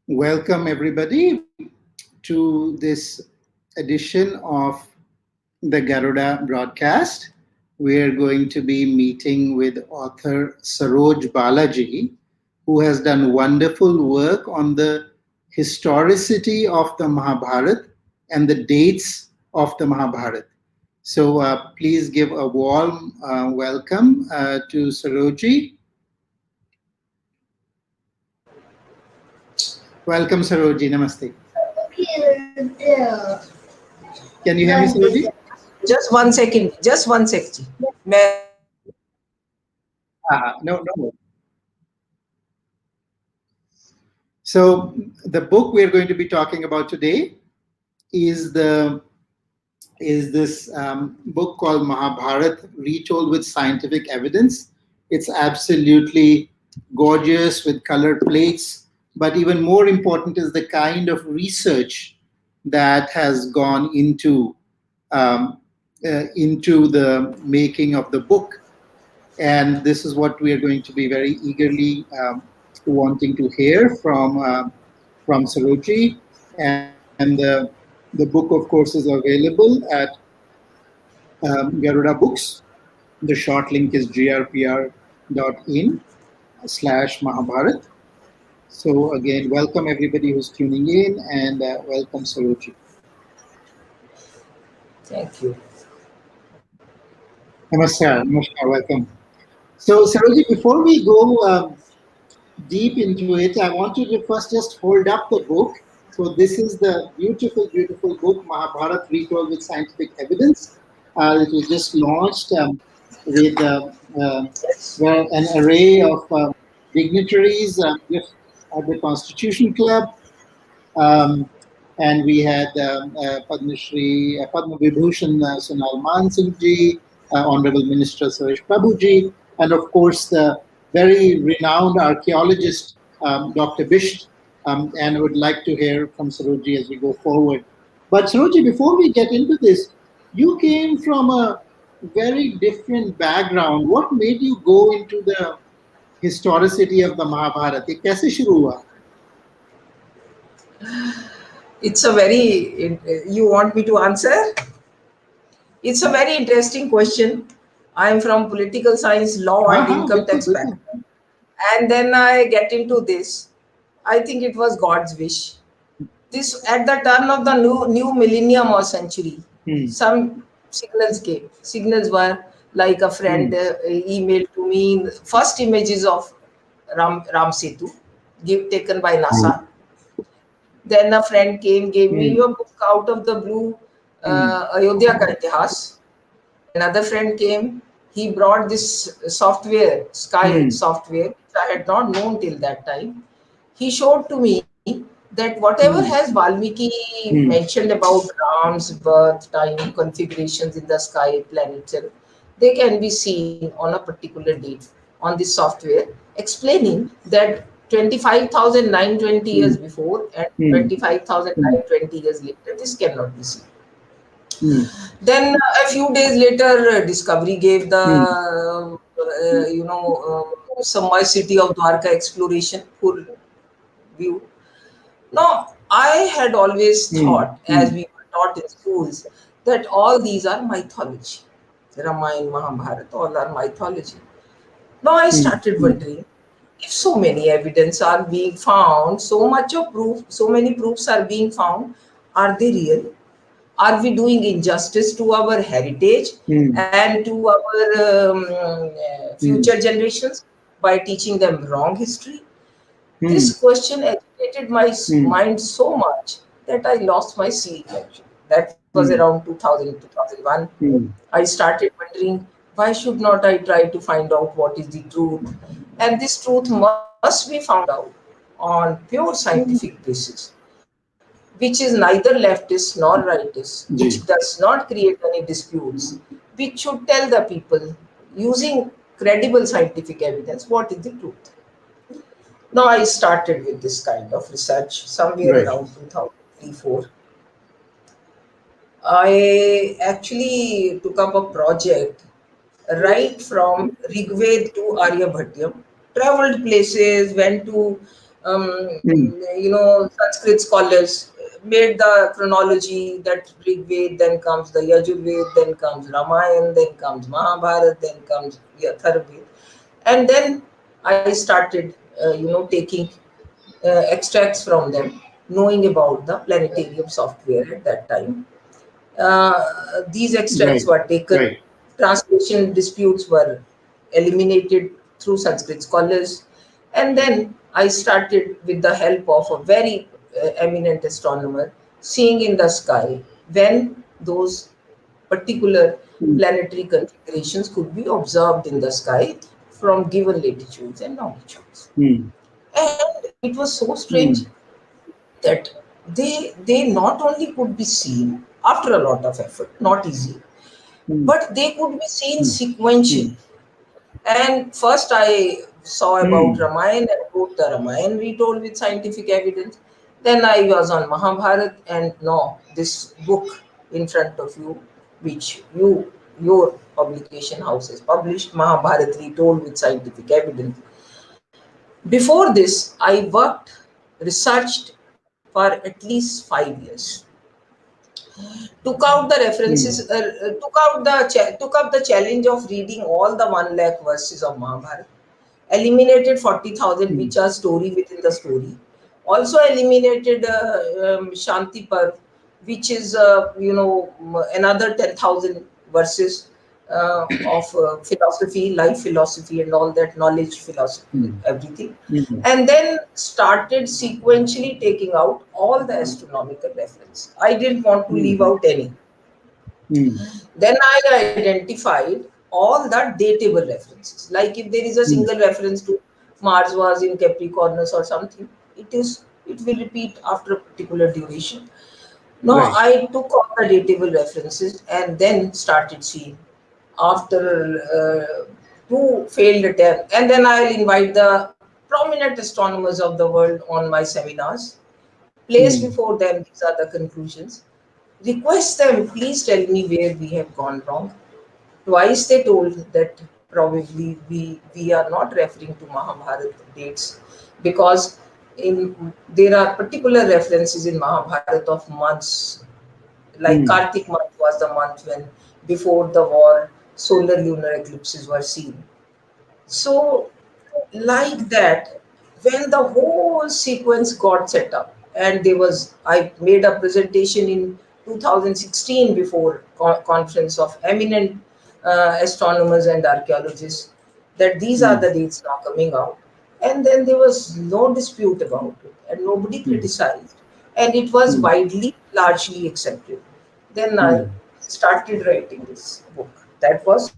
Welcome, everybody, to this edition of the Garuda broadcast. We are going to be meeting with author Saroj Balaji, who has done wonderful work on the historicity of the Mahabharata and the dates of the Mahabharata. So please give a warm welcome to Saroji. Welcome, Saroji. Namaste. Can you hear me, Saroji? Just one second. Just one second. No, no. So the book we are going to be talking about today is this book called Mahabharat Retold with Scientific Evidence. It's absolutely gorgeous with colored plates, but even more important is the kind of research that has gone um, into the making of the book. And this is what we are going to be very eagerly wanting to hear from Saroji. And the book, of course, is available at Garuda Books. The short link is grpr.in/Mahabharat. So again, welcome everybody who's tuning in, and welcome Saroji. Thank you. Namaskar, namaskar, welcome. So Saroji, before we go deep into it, I want you to first just hold up the book. So this is the beautiful, beautiful book, Mahabharat Retold with Scientific Evidence. It was just launched with an array of dignitaries at the Constitution Club. And we had Padma Shri, Padma Vibhushan Sonal Man Singh ji, Honorable Minister Saroj Prabhuji, and of course the very renowned archaeologist Dr. Bisht. And I would like to hear from Saroji as we go forward. But Saroji, before we get into this, you came from a very different background. What made you go into the historicity of the Mahabharata? ये कैसे शुरू हुआ? It's a very, you want me to answer? It's a very interesting question. I'm from political science, law and income tax background. And then I get into this. I think it was God's wish. This at the turn of the new millennium or century, some signals came. Signals were like a friend emailed to me first images of Ram Setu taken by NASA. Then a friend came, gave me a book out of the blue, Ayodhya Ka Itihas. Another friend came, he brought this software, Sky software, which I had not known till that time. He showed to me that whatever has Valmiki mentioned about Ram's birth, time, configurations in the sky, planets, they can be seen on a particular date on this software, explaining that 25,920 years before and 25,920 years later, this cannot be seen. Then a few days later, Discovery gave the, submerged city of Dwarka exploration full view. Now, I had always thought, as we were taught in schools, that all these are mythology. Ramayana, Mahabharata, all are mythology. Now I started wondering, if so many evidence are being found, so much of proof, so many proofs are being found, are they real? Are we doing injustice to our heritage and to our future generations by teaching them wrong history? This question agitated my mind so much that I lost my sleep. Actually, that was around 2000, 2001. I started wondering, why should not I try to find out what is the truth? And this truth must be found out on pure scientific basis, which is neither leftist nor rightist, which does not create any disputes, which should tell the people, using credible scientific evidence, what is the truth. Now I started with this kind of research somewhere around 2003-04. I actually took up a project right from Rigved to Aryabhatyam, traveled places, went to Hmm. Sanskrit scholars made the chronology that Rig Ved, then comes the Yajurved, then comes Ramayana, then comes Mahabharata, then comes Atharvaved. And then I started, taking extracts from them, knowing about the planetarium software at that time. These extracts Right. were taken, translation disputes were eliminated through Sanskrit scholars, and then I started, with the help of a very eminent astronomer, seeing in the sky when those particular Hmm. planetary configurations could be observed in the sky from given latitudes and longitudes. Hmm. And it was so Hmm. strange that they not only could be seen after a lot of effort, not easy, Hmm. but they could be seen Hmm. sequentially. Hmm. And first I saw about Hmm. Ramayana and wrote the Ramayana retold with scientific evidence. Then I was on Mahabharat, and now this book in front of you, which your publication house has published, Mahabharat Retold with scientific evidence. Before this, I worked, researched for at least 5 years, took out the references, Hmm. took up the challenge of reading all the 1 lakh verses of Mahabharata, eliminated 40,000 Hmm. which are story within the story, also eliminated Shanti Parv, which is another 10,000 verses of philosophy, life philosophy, and all that knowledge philosophy, Hmm. everything. Hmm. And then started sequentially taking out all the astronomical reference. I didn't want to leave Hmm. out any. Hmm. Then I identified all the datable references. Like if there is a Hmm. single reference to Mars was in Capricornus or something, it will repeat after a particular duration. No, Right. I took all the datable references and then started seeing after two failed attempts. And then I'll invite the prominent astronomers of the world on my seminars, place Hmm. before them these are the conclusions, request them, please tell me where we have gone wrong. Twice they told that probably we are not referring to Mahabharata dates, because there are particular references in Mahabharata of months, like Hmm. Kartik month was the month when, before the war, solar lunar eclipses were seen. So, like that, when the whole sequence got set up, and I made a presentation in 2016 before conference of eminent astronomers and archaeologists, that these are Hmm. the dates now coming out, and then there was no dispute about it, and nobody Hmm. criticized, and it was Hmm. widely, largely accepted. Then I Hmm. started writing this book. That was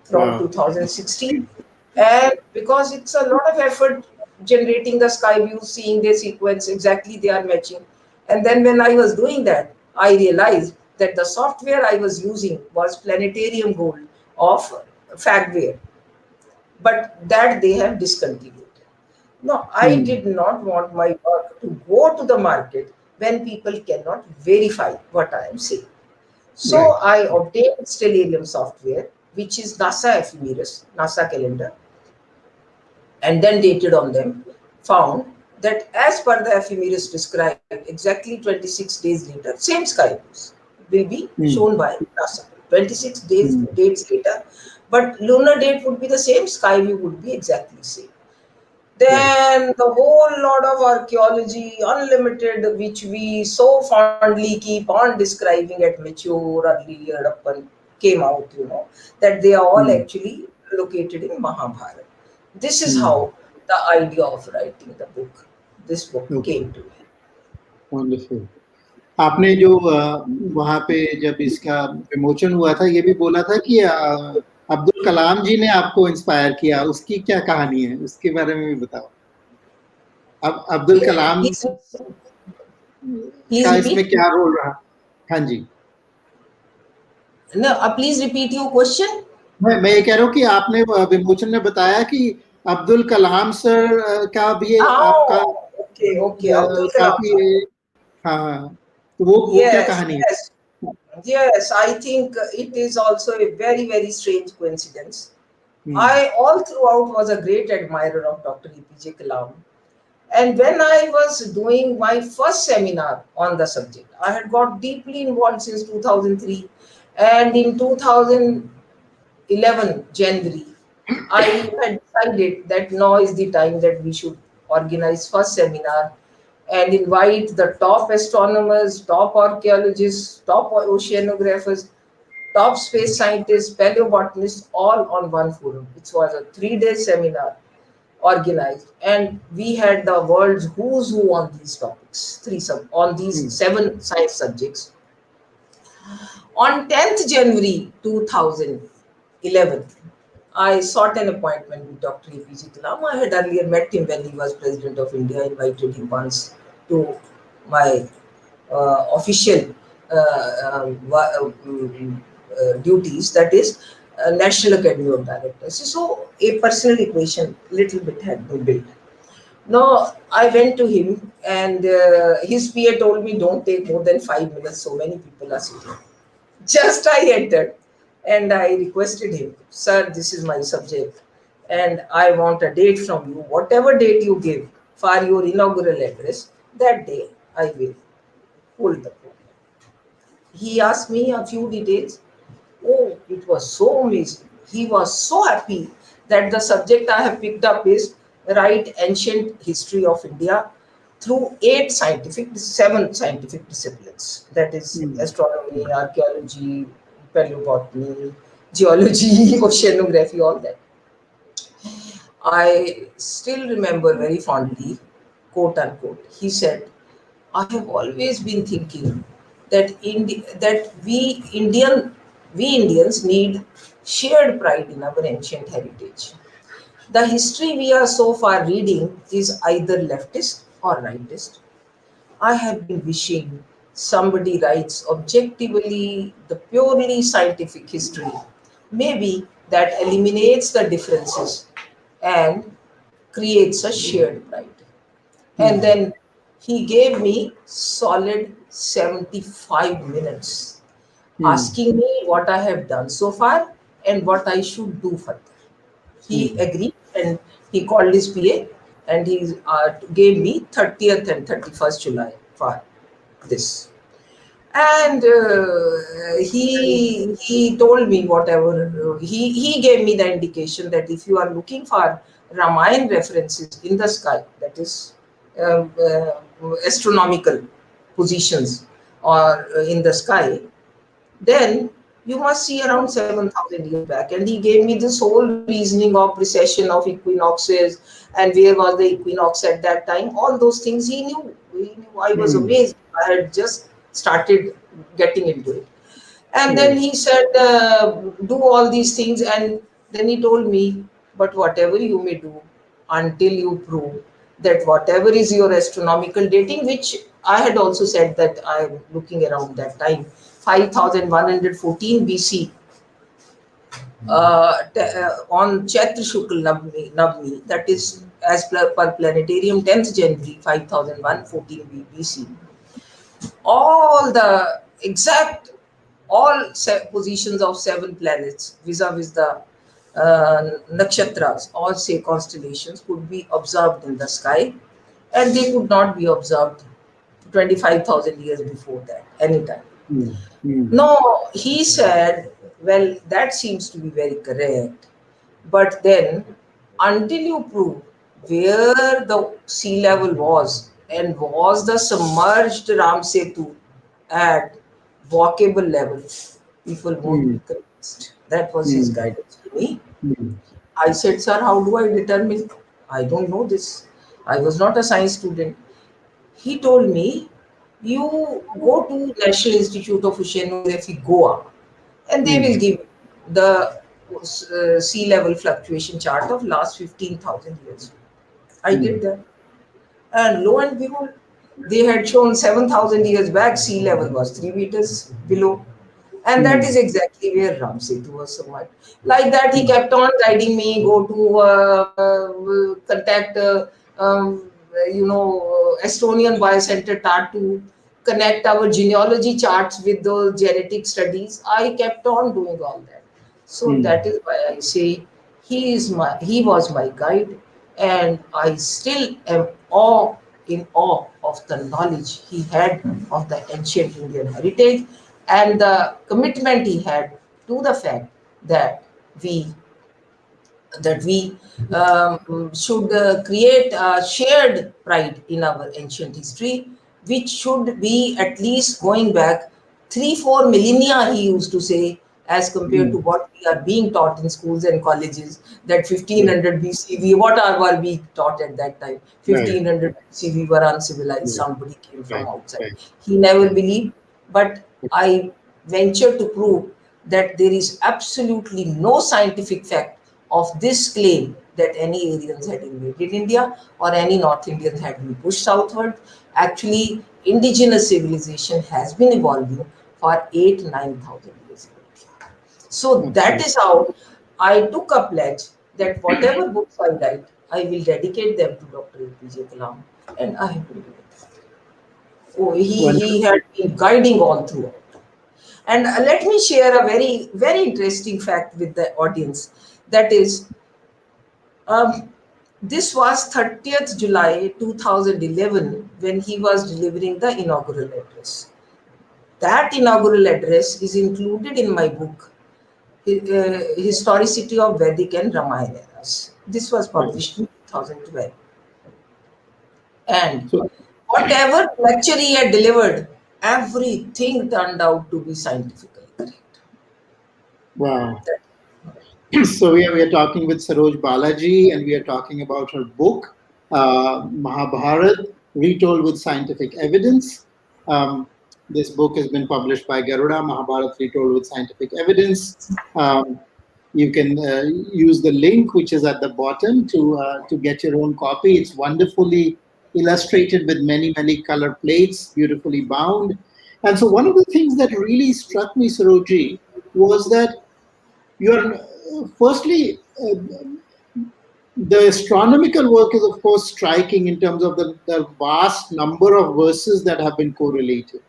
from Wow. 2016. Wow. And because it's a lot of effort generating the sky views, seeing their sequence, exactly they are matching. And then when I was doing that, I realized that the software I was using was Planetarium Gold of Fagware, but that they have discontinued. No, I Hmm. did not want my work to go to the market when people cannot verify what I am saying. So Right. I obtained Stellarium software, which is NASA ephemeris, NASA calendar, and then dated on them, found that as per the ephemeris described, exactly 26 days later, same sky views will be Hmm. shown by NASA. 26 days Hmm. dates later, but lunar date would be the same, sky view would be exactly same. Right. Then the whole lot of archaeology, unlimited, which we so fondly keep on describing at mature early Harappan, came out, that they are all Hmm. actually located in Mahabharata. This is Hmm. how the idea of writing this book Okay. came to me. Wonderful. आपने जो वहाँ पे जब इसका विमोचन हुआ था, ये भी बोला था कि अब्दुल कलाम जी ने आपको इंस्पायर किया, उसकी क्या कहानी है? उसके बारे में भी बताओ। अब अब्दुल कलाम Please, का please इसमें repeat. क्या रोल रहा? हाँ जी। No, please repeat your question. मैं ये कह रहा हूँ कि आपने विमोचन में बताया कि अब्दुल कलाम सर का भी आपका Oh, okay. Abdul Kalam. काफ़ी हाँ, हाँ। तो वो क्या Yes, कहानी yes. Yes, I think it is also a very, very strange coincidence. mm, I all throughout was a great admirer of Dr. APJ Kalam. And when I was doing my first seminar on the subject, I had got deeply involved since 2003. And in 2011, January, I had decided that now is the time that we should organize first seminar and invite the top astronomers, top archaeologists, top oceanographers, top space scientists, paleobotanists, all on one forum. It was a 3 day seminar organized, and we had the world's who's who on these topics, on these mm, 7 science subjects. On 10th January 2011, I sought an appointment with Dr. APJ Kalam. I had earlier met him when he was President of India. I invited him once to my official duties, that is, National Academy of Directors. So a personal equation little bit had been built. Now I went to him, and his PA told me, don't take more than 5 minutes, so many people are sitting. Just I entered and I requested him, sir, this is my subject and I want a date from you. Whatever date you give for your inaugural address, that day I will hold the program. He asked me a few details. Oh, it was so amazing. He was so happy that the subject I have picked up is Write Ancient History of India through 7 scientific disciplines. That is mm, astronomy, archaeology, paleobotany, geology, oceanography, all that. I still remember very fondly, quote unquote, he said, I have always been thinking that we Indians need shared pride in our ancient heritage. The history we are so far reading is either leftist or rightist. I have been wishing somebody writes objectively the purely scientific history. Maybe that eliminates the differences and creates a shared pride. And mm, then he gave me solid 75 minutes mm, asking me what I have done so far and what I should do further. He mm, agreed, and he called his PA, and he gave me 30th and 31st July for this. And he told me whatever, he gave me the indication that if you are looking for Ramayana references in the sky, that is astronomical positions or in the sky, then you must see around 7,000 years back. And he gave me this whole reasoning of precession of equinoxes and where was the equinox at that time. All those things he knew. He knew. I was mm, amazed. I had just started getting into it. And then mm, he said, do all these things. And then he told me, but whatever you may do, until you prove that whatever is your astronomical dating, which I had also said that I'm looking around that time, 5114 BC, on Chaitra Shukla Navmi, that is as per planetarium 10th January 5114 BC, all the exact positions of 7 planets vis-a-vis the nakshatras, or say constellations, could be observed in the sky, and they could not be observed 25,000 years before that, anytime. mm, mm, No, he said, well, that seems to be very correct. But then, until you prove where the sea level was and was the submerged Ram Setu at walkable level, people won't be mm, convinced. That was his mm, guidance to me. mm, I said, sir, how do I determine? I don't know this. I was not a science student. He told me, you go to National Institute of Oceanography, Goa, and they will mm, give the sea level fluctuation chart of last 15,000 years. I did mm, that. And lo and behold, they had shown 7,000 years back, sea level was 3 meters below. And that is mm, exactly where Ram Setu was somewhat. Like that, he mm, kept on guiding me, go to contact, Estonian Biocenter TAR to connect our genealogy charts with those genetic studies. I kept on doing all that. So that mm, is why I say He was my guide, and I still am in awe of the knowledge he had of the ancient Indian heritage and the commitment he had to the fact that we we should create a shared pride in our ancient history, which should be at least going back 3 4 millennia, he used to say, as compared to Mm. what we are being taught in schools and colleges, that Right, 1500 BC, what were we taught at that time? right, 1500 BC, we were uncivilized, right, somebody came from right, outside. right, He never right. believed, but I venture to prove that there is absolutely no scientific fact of this claim that any Aryans had invaded India or any North Indians had been pushed southward. Actually, indigenous civilization has been evolving for 8 9,000 years in India. So that Absolutely. is how I took a pledge that whatever books I write, I will dedicate them to Dr. APJ Kalam, and I have been doing that. Oh, he Wonderful. had been guiding all throughout. And let me share a very interesting fact with the audience. That is, um, this was 30th July 2011 when he was delivering the inaugural address. That inaugural address is included in my book, Historicity of Vedic and Ramayana Eras. This was Right. published in 2012. And So, whatever lecture he had delivered, everything turned out to be scientifically correct. wow. So we are talking with Saroj Balaji, and we are talking about her book, Mahabharat, Retold with Scientific Evidence. Um, this book has been published by Garuda, Mahabharat Retold with Scientific Evidence. Um, you can use the link which is at the bottom to get your own copy. It's wonderfully illustrated with many color plates, beautifully bound. And so one of the things that really struck me, Saroji, was that you're firstly the astronomical work is of course striking in terms of the vast number of verses that have been correlated,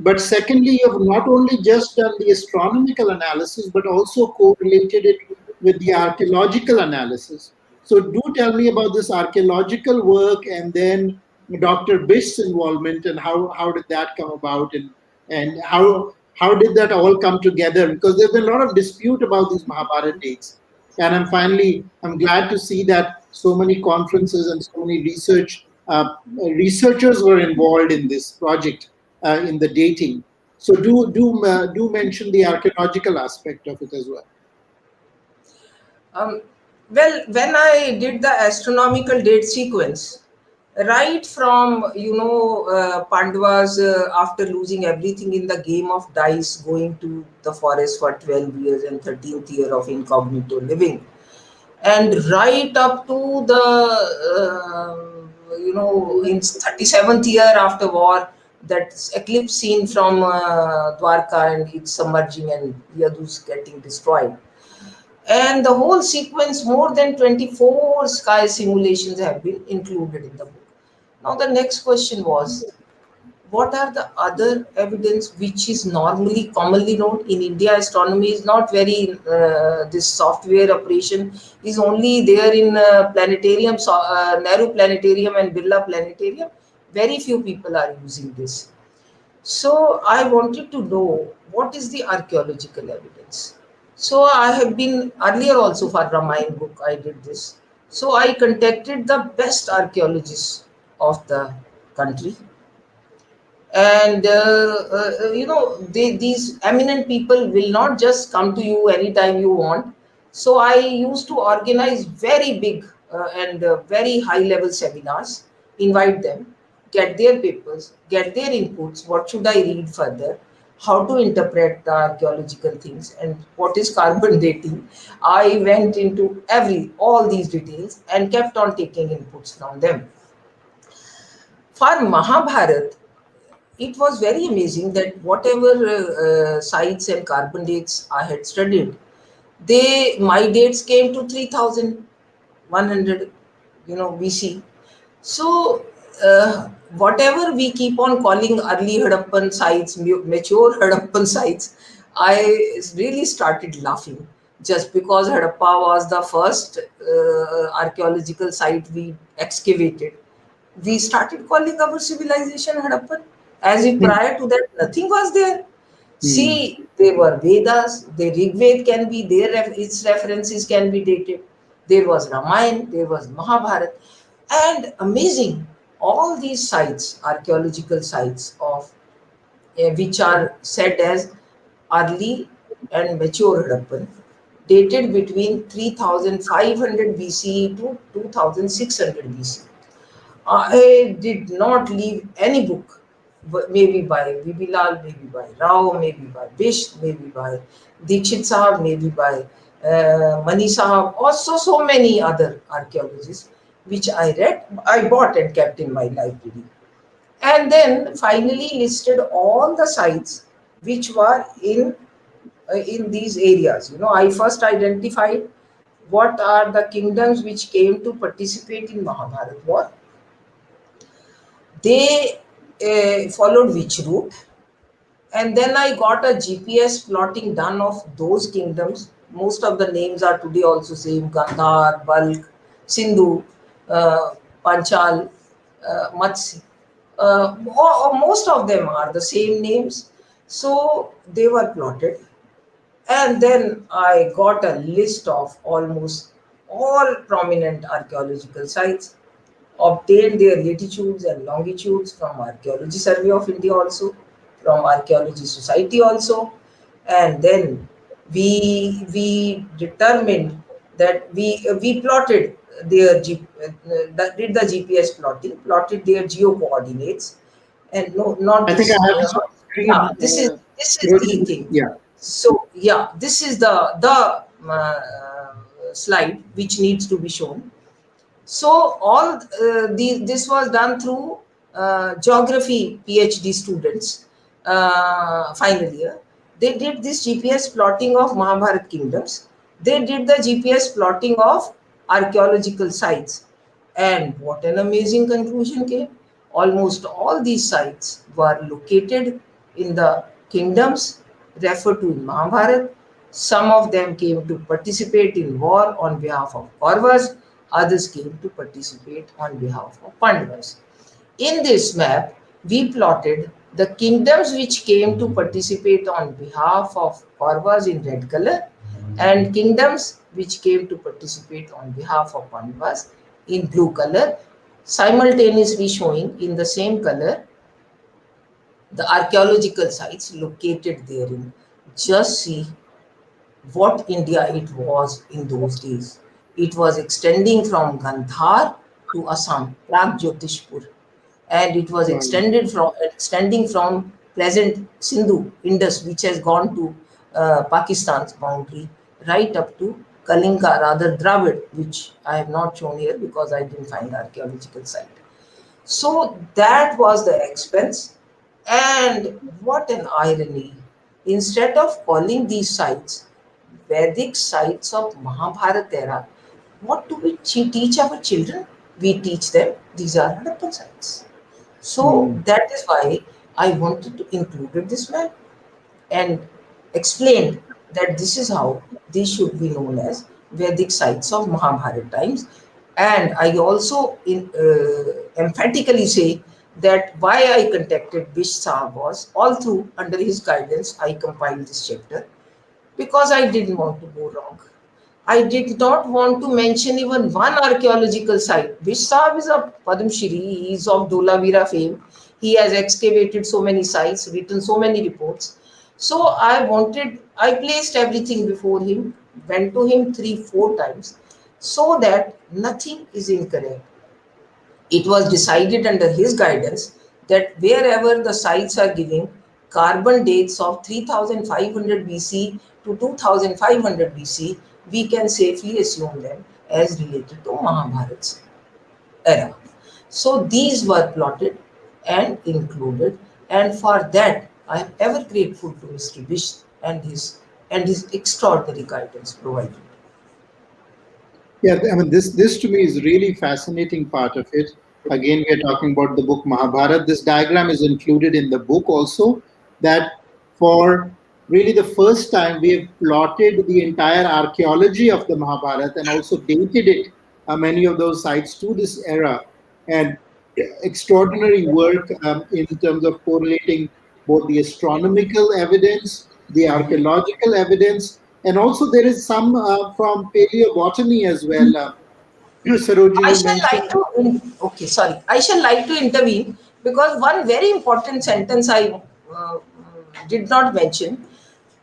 but secondly, you've not only just done the astronomical analysis, but also correlated it with the archaeological analysis. So, do tell me about this archaeological work and then Dr. Bisht's involvement and how did that come about and how did that all come together? Because there's been a lot of dispute about these Mahabharata dates. And I'm glad to see that so many conferences and so many researchers were involved in this project in the dating. So do mention the archaeological aspect of it as well. Um, well, when I did the astronomical date sequence, right from Pandavas after losing everything in the game of dice, going to the forest for 12 years and 13th year of incognito living, and right up to the in 37th year after war, that eclipse scene from Dwarka, and it's submerging and Yadus getting destroyed, and the whole sequence, more than 24 sky simulations have been included in the book. Now the next question was, what are the other evidence which is normally commonly known in India? Astronomy is not very this software operation is only there in planetarium, Nehru planetarium and Birla planetarium. Very few people are using this. So I wanted to know what is the archaeological evidence. So I have been earlier also for Ramayana book I did this. So I contacted the best archaeologists of the country, and these eminent people will not just come to you anytime you want. So I used to organize very big and very high level seminars, invite them, get their papers, get their inputs, what should I read further, how to interpret the archaeological things, and what is carbon dating. I went into all these details and kept on taking inputs from them. For Mahabharat, it was very amazing that whatever sites and carbon dates I had studied, my dates came to 3100, BC. So whatever we keep on calling early Harappan sites, mature Harappan sites, I really started laughing Just because Harappa was the first archaeological site we excavated, we started calling our civilization Harappan, as if prior to that nothing was there. Hmm. See, there were Vedas, the Rig Ved can be there, its references can be dated. There was Ramayana, there was Mahabharata, and amazing, all these sites, archaeological sites of which are said as early and mature Harappan, dated between 3500 BCE to 2600 BCE. I did not leave any book, but maybe by Bibilal, maybe by Rao, maybe by Bisht, maybe by Dikshit Sahab, maybe by Mani Sahab, also so many other archaeologists, which I read, I bought and kept in my library. And then finally listed all the sites which were in these areas. I first identified what are the kingdoms which came to participate in Mahabharata war. They followed which route, and then I got a GPS plotting done of those kingdoms. Most of the names are today also same: Gandhar, Balk, Sindhu, Panchal, Matsya. Most of them are the same names. So they were plotted. And then I got a list of almost all prominent archaeological sites, obtained their latitudes and longitudes from Archaeology Survey of India also, from Archaeology Society also, and then we determined that we plotted their did the GPS plotting, plotted their geo coordinates, and no, not I think I this. have this on Yeah, screen. this is the thing. Yeah. So yeah, this is the slide which needs to be shown. So all this was done through geography PhD students, final year. They did this GPS plotting of Mahabharat kingdoms. They did the GPS plotting of archaeological sites. And what an amazing conclusion came. Almost all these sites were located in the kingdoms referred to in Mahabharata. Some of them came to participate in war on behalf of Kauravas, others came to participate on behalf of Pandavas. In this map, we plotted the kingdoms which came to participate on behalf of Kauravas in red color and kingdoms which came to participate on behalf of Pandavas in blue color, simultaneously showing in the same color the archaeological sites located therein. Just see what India it was in those days. It was extending from Gandhar to Assam, Pragjotishpur, and it was Wow. extending from present Sindhu, Indus, which has gone to Pakistan's boundary, right up to Kalinga, rather Dravid, which I have not shown here because I didn't find archaeological site. So that was the expense. And what an irony. Instead of calling these sites Vedic sites of Mahabharata era, what do we teach our children? We teach them these are Harappan sites. So Hmm. that is why I wanted to include this map and explained that this is how these should be known as Vedic sites of Mahabharata times. And I also emphatically say that why I contacted Bisht Sahab was all through under his guidance I compiled this chapter because I didn't want to go wrong. I did not want to mention even one archaeological site. Vishsab is a Padma Shri, he is of Dholavira fame. He has excavated so many sites, written so many reports. So I placed everything before him, went to him 3, 4 times, so that nothing is incorrect. It was decided under his guidance that wherever the sites are giving carbon dates of 3500 BC to 2500 BC, we can safely assume them as related to Mahabharat's era. So these were plotted and included, and for that I am ever grateful to Mr. Bish and his extraordinary guidance provided. Yeah, I mean, this to me is really fascinating part of it. Again, we are talking about the book Mahabharata. This diagram is included in the book also. That for really the first time we have plotted the entire archaeology of the Mahabharata and also dated it, many of those sites to this era. And extraordinary work in terms of correlating both the astronomical evidence, the archaeological evidence, and also there is some from paleobotany as well. Saroj, I you shall mentioned. like to, okay, sorry. I shall like to intervene because one very important sentence I did not mention.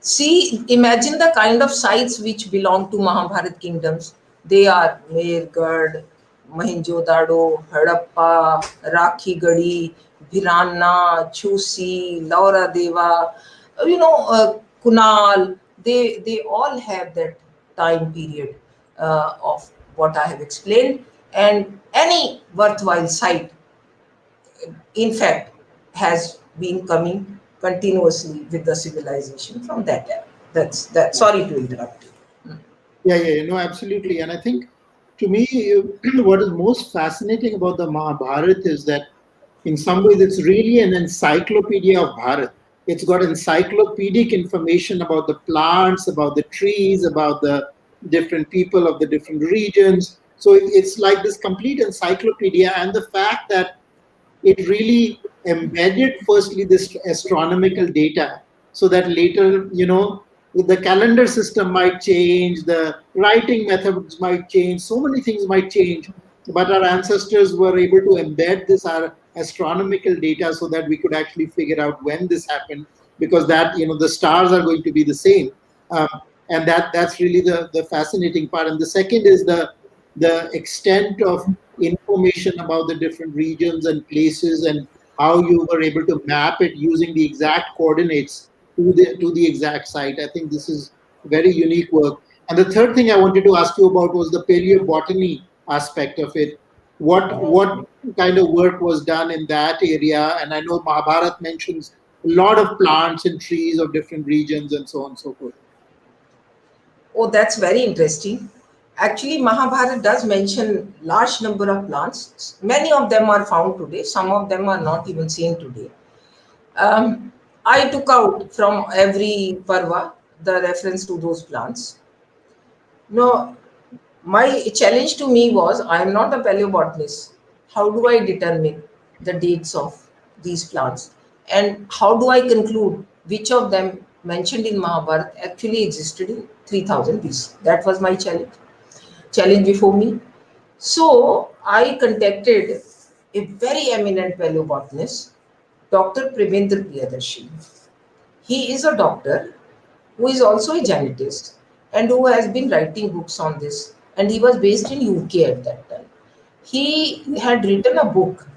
See, imagine the kind of sites which belong to Mahabharat kingdoms. They are Mehergarh, Mohenjo-daro, Harappa, Rakhigadi, Bhiranna, Chusi, Laura Deva, Kunal. They all have that time period of what I have explained, and any worthwhile site, in fact, has been coming continuously with the civilization from that era. That's that. Sorry to interrupt you. No, absolutely. And I think to me, what is most fascinating about the Mahabharata is that in some ways it's really an encyclopedia of Bharat. It's got encyclopedic information about the plants, about the trees, about the different people of the different regions. So it's like this complete encyclopedia. And the fact that it really embedded firstly this astronomical data so that later, the calendar system might change, the writing methods might change, so many things might change, but our ancestors were able to embed this our astronomical data so that we could actually figure out when this happened, because that, the stars are going to be the same. um, and that's really the fascinating part. And the second is the extent of information about the different regions and places, and how you were able to map it using the exact coordinates to the exact site. I think this is very unique work. And the third thing I wanted to ask you about was the paleobotany aspect of it. What kind of work was done in that area? And I know Mahabharat mentions a lot of plants and trees of different regions and so on and so forth. Oh, that's very interesting. Actually, Mahabharata does mention large number of plants. Many of them are found today. Some of them are not even seen today. Um, I took out from every parva the reference to those plants. No, my challenge to me was I am not a paleobotanist. How do I determine the dates of these plants? And how do I conclude which of them mentioned in Mahabharata actually existed in 3000 BC? That was my challenge before me. So I contacted a very eminent paleobotanist, Dr. Prabendra Priyadarshi. He is a doctor who is also a genetist and who has been writing books on this. And he was based in UK at that time. He had written a book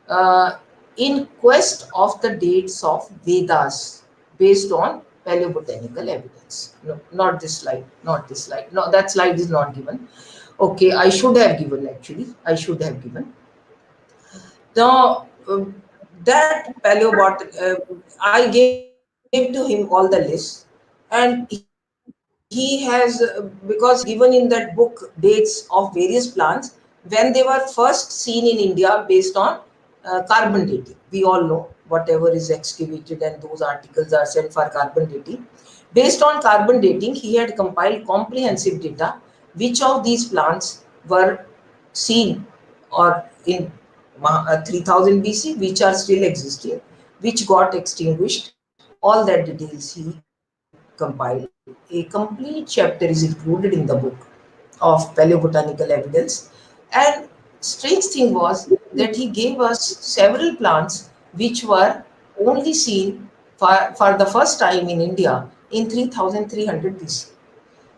uh, in quest of the dates of Vedas based on paleobotanical evidence. No, not this slide, not this slide. No, that slide is not given. Okay, I should have given actually. I should have given. Now, that I gave to him all the lists, and he has, because he has given in that book dates of various plants when they were first seen in India based on carbon dating. We all know whatever is excavated and those articles are sent for carbon dating. Based on carbon dating, he had compiled comprehensive data which of these plants were seen or in 3000 BC, which are still existing, which got extinguished. All that details he compiled. A complete chapter is included in the book of paleobotanical evidence. And strange thing was that he gave us several plants which were only seen for the first time in India in 3300 BC.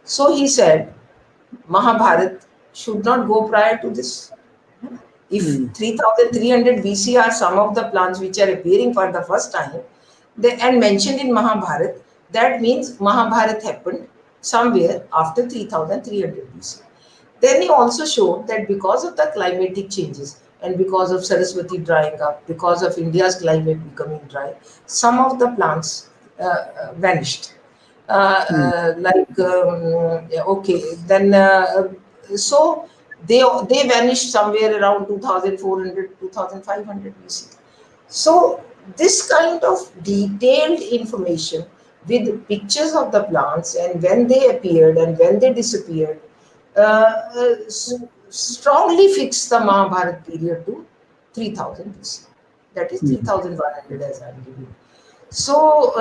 So he said Mahabharat should not go prior to this. If 3300 BC are some of the plants which are appearing for the first time and mentioned in Mahabharat, that means Mahabharat happened somewhere after 3300 BC. Then he also showed that because of the climatic changes and because of Saraswati drying up, because of India's climate becoming dry, some of the plants vanished. Yeah, okay, then so they vanished somewhere around 2400 2500 BC. So this kind of detailed information with pictures of the plants and when they appeared and when they disappeared, strongly fixed the Mahabharata period to 3000 BC. That is Mm. 3100 as I'm giving. So,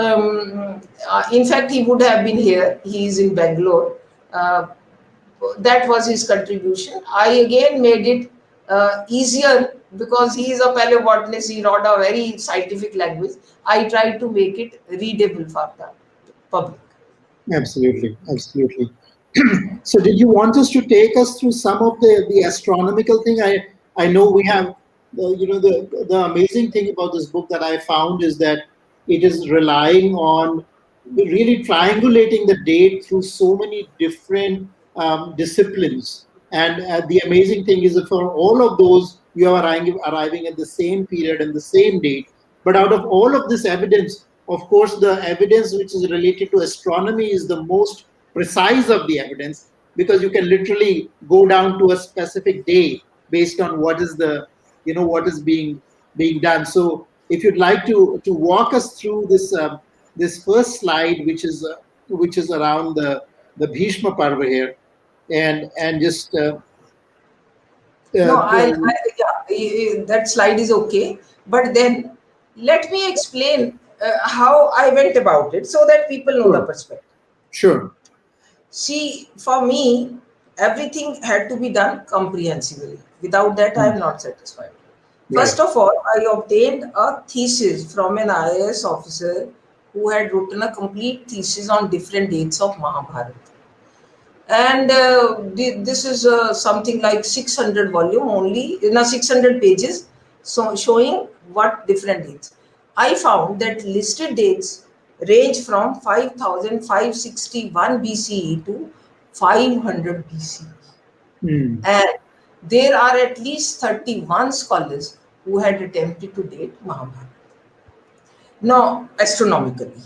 in fact, he would have been here. He is in Bangalore. Uh, that was his contribution. I again made it easier because he is a paleobotanist. He wrote a very scientific language. I tried to make it readable for the public. Absolutely, absolutely. So, did you want us to take us through some of the astronomical thing? I know we have, the amazing thing about this book that I found is that it is relying on really triangulating the date through so many different disciplines. And the amazing thing is that for all of those, you are arriving at the same period and the same date. But out of all of this evidence, of course, the evidence which is related to astronomy is the most precise of the evidence, because you can literally go down to a specific day based on what is what is being done. So, if you'd like to walk us through this first slide, which is around the Bhishma Parva here, and just No, uh, yeah, that slide is okay. But then let me explain how I went about it so that people know the sure, perspective. sure, See, for me, everything had to be done comprehensively. Without that, I mm, am not satisfied. First right, of all, I obtained a thesis from an IAS officer who had written a complete thesis on different dates of Mahabharata. And this is something like 600 volume only, 600 pages, so showing what different dates. I found that listed dates range from 5561 BCE to 500 BCE, mm, and there are at least 31 scholars who had attempted to date Mahabharata. Now, astronomically,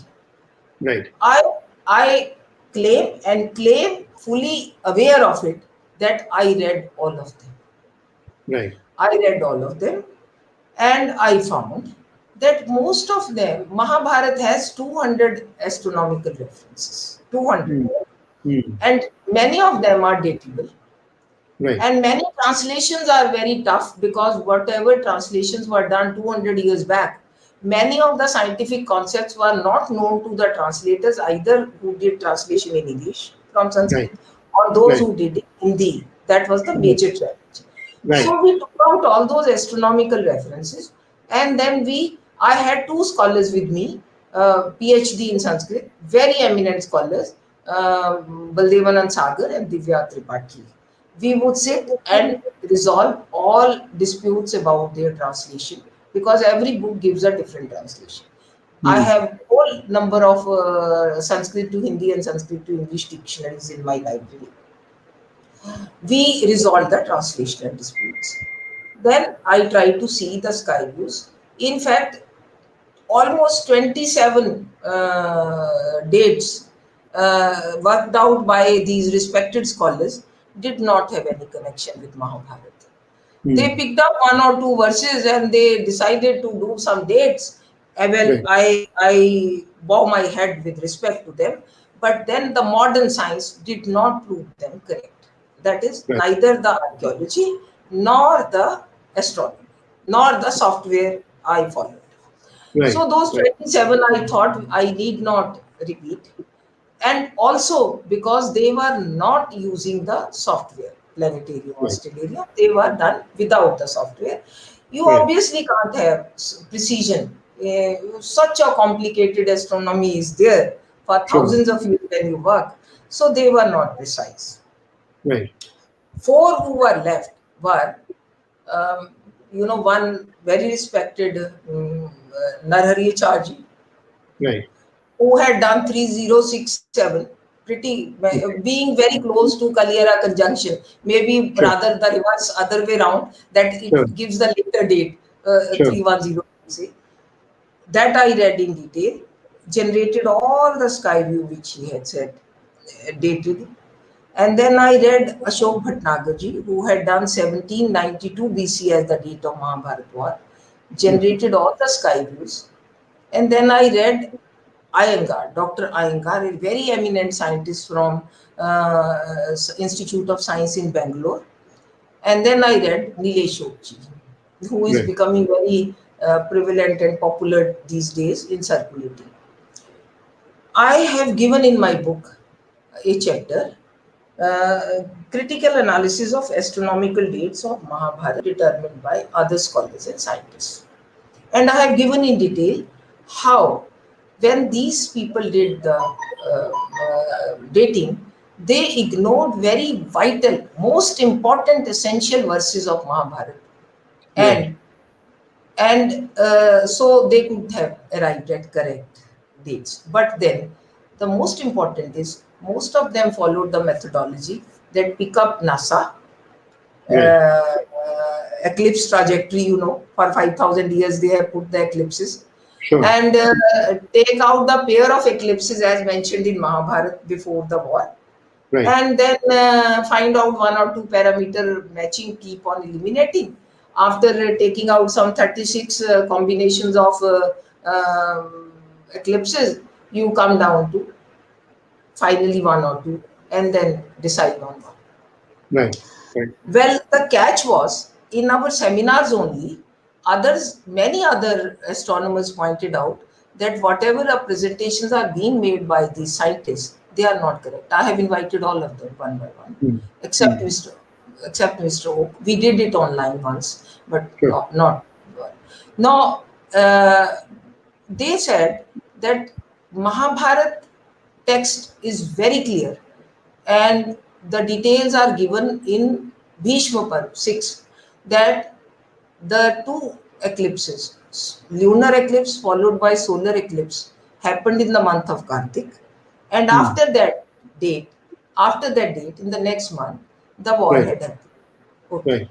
right, I I claim fully aware of it that I read all of them. right, I read all of them, and I found that most of them, Mahabharata has 200 astronomical references, 200, mm, mm, and many of them are datable. right, And many translations are very tough because whatever translations were done 200 years back, many of the scientific concepts were not known to the translators, either who did translation in English from right, Sanskrit or those right, who did it in Hindi. That was the right, major challenge. right, So we took out all those astronomical references, and then I had two scholars with me, PhD in Sanskrit, very eminent scholars, Baldevanand Sagar and Divya Tripathi. We would sit and resolve all disputes about their translation because every book gives a different translation. I mm, have whole number of Sanskrit to Hindi and Sanskrit to English dictionaries in my library. We resolved the translational disputes. Then I tried to see the sky views. In fact, almost 27 dates worked out by these respected scholars did not have any connection with Mahabharata. They mm, picked up one or two verses and they decided to do some dates. Well, right, I bow my head with respect to them, but then the modern science did not prove them correct. That is, right, neither the archaeology nor the astronomy nor the software I followed. right, So those right, 27 I thought I need not repeat. And also because they were not using the software, planetarium or right, stellarium, they were done without the software. You right, obviously can't have precision. Such a complicated astronomy is there for sure, thousands of years when you work. So they were not precise. right, Four who were left were, um, one very respected Narhari Acharji, right, who had done 3067, pretty okay, being very close to Kalira Conjunction, maybe sure, rather the reverse other way around, that sure, it gives the later date, sure, 310, say. That I read in detail, generated all the sky view which he had said, dated. And then I read Ashok Bhatnagarji, who had done 1792 BC as the date of Mahabharata war, okay, generated all the sky views. And then I read Iyengar, Dr. Iyengar, a very eminent scientist from Institute of Science in Bangalore. And then I read Nilesh Okji, who is Right. becoming very prevalent and popular these days in circulating. I have given in my book a chapter, critical analysis of astronomical dates of Mahabharata determined by other scholars and scientists. And I have given in detail how, when these people did the dating, they ignored very vital, most important, essential verses of Mahabharata. Right. And so they could have arrived at correct dates. But then the most important is most of them followed the methodology that pick up NASA Right. eclipse trajectory, for 5,000 years they have put the eclipses, Sure. and take out the pair of eclipses as mentioned in Mahabharata before the war, Right. and then find out one or two parameter matching, keep on eliminating. After taking out some 36 combinations of eclipses, you come down to finally one or two, and then decide on one. Right. Right. Well, the catch was in our seminars only, many other astronomers pointed out that whatever representations are being made by these scientists, they are not correct. I have invited all of them one by one, Mm. except Mr. Except Mr. Oak. We did it online once, but Sure. not. Now, they said that Mahabharat text is very clear, and the details are given in Bhishma Parv 6, that the two eclipses, lunar eclipse followed by solar eclipse, happened in the month of Kartik, and Mm. date, after that date, in the next month, the war Right. had happened. Okay. Right.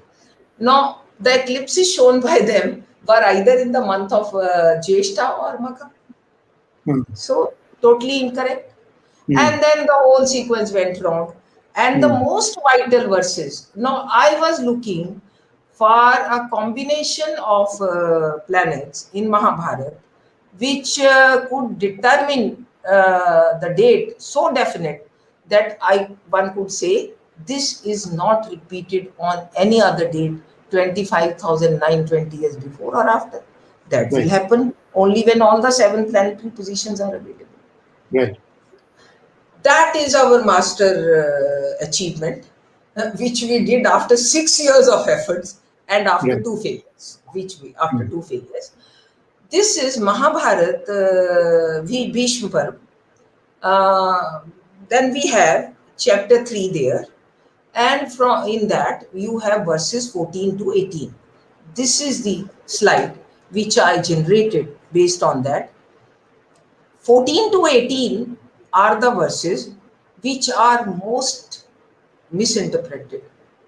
Now, the eclipses shown by them were either in the month of Jeshta or Magha. Mm. So, totally incorrect. Mm. And then the whole sequence went wrong. And the Mm. most vital verses. Now, I was looking for a combination of planets in Mahabharata which could determine the date so definite that one could say this is not repeated on any other date 25,920 years before or after. That will Right. happen only when all the seven planetary positions are available. Right. That is our master achievement, which we did after 6 years of efforts and after Right. two failures. After Mm. two failures. This is Mahabharat Bhishma Parv. Uh, then we have chapter 3 there, and from in that you have verses 14 to 18. This is the slide which I generated based on that. 14 to 18 are the verses which are most misinterpreted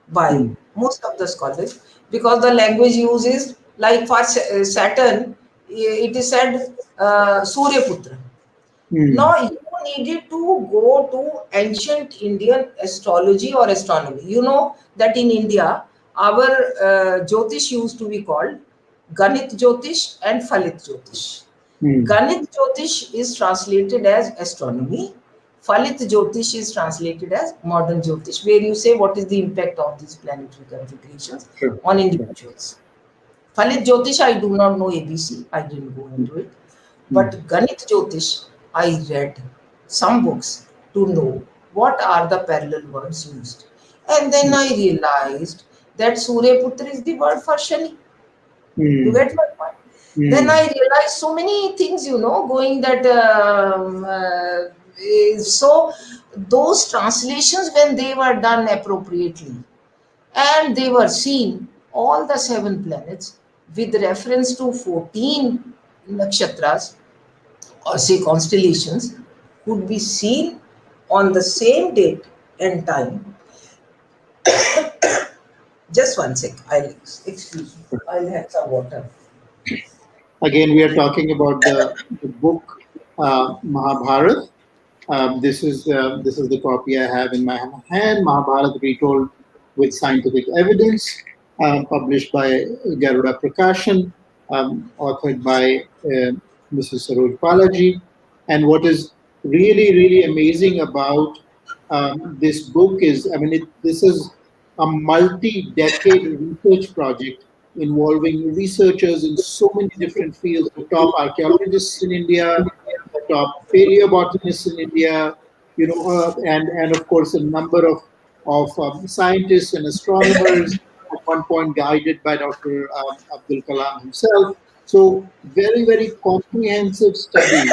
by Mm. most of the scholars, because the language used is like for Saturn, it is said Surya Putra. Mm. Now, you needed to go to ancient Indian astrology or astronomy. You know that in India, our Jyotish used to be called Ganit Jyotish and Falit Jyotish. Mm. Ganit Jyotish is translated as astronomy. Falit Jyotish is translated as modern Jyotish, where you say what is the impact of these planetary configurations Sure. on Sure. individuals. Falit Jyotish, I do not know ABC, I didn't go into it. Mm. But Ganit Jyotish, I read some books to know what are the parallel words used. And then I realized that Surya Putra is the word for Shani. You Mm. get my point? Then I Mm. realized so many things, going that. So, those translations, when they were done appropriately and they were seen, all the seven planets with reference to 14 nakshatras or say constellations could be seen on the same date and time. Just one sec, excuse me, I'll have some water. Again, we are talking about the book Mahabharata. This is the copy I have in my hand. Mahabharata Retold with Scientific Evidence, published by Garuda Prakashan, authored by Mrs. Saroj Balaji. And what is really, really amazing about this book is, I mean, this is a multi-decade research project involving researchers in so many different fields, the top archaeologists in India, the top paleobotanists in India, and of course a number of scientists and astronomers at one point guided by Dr. Abdul Kalam himself. So very, very comprehensive study.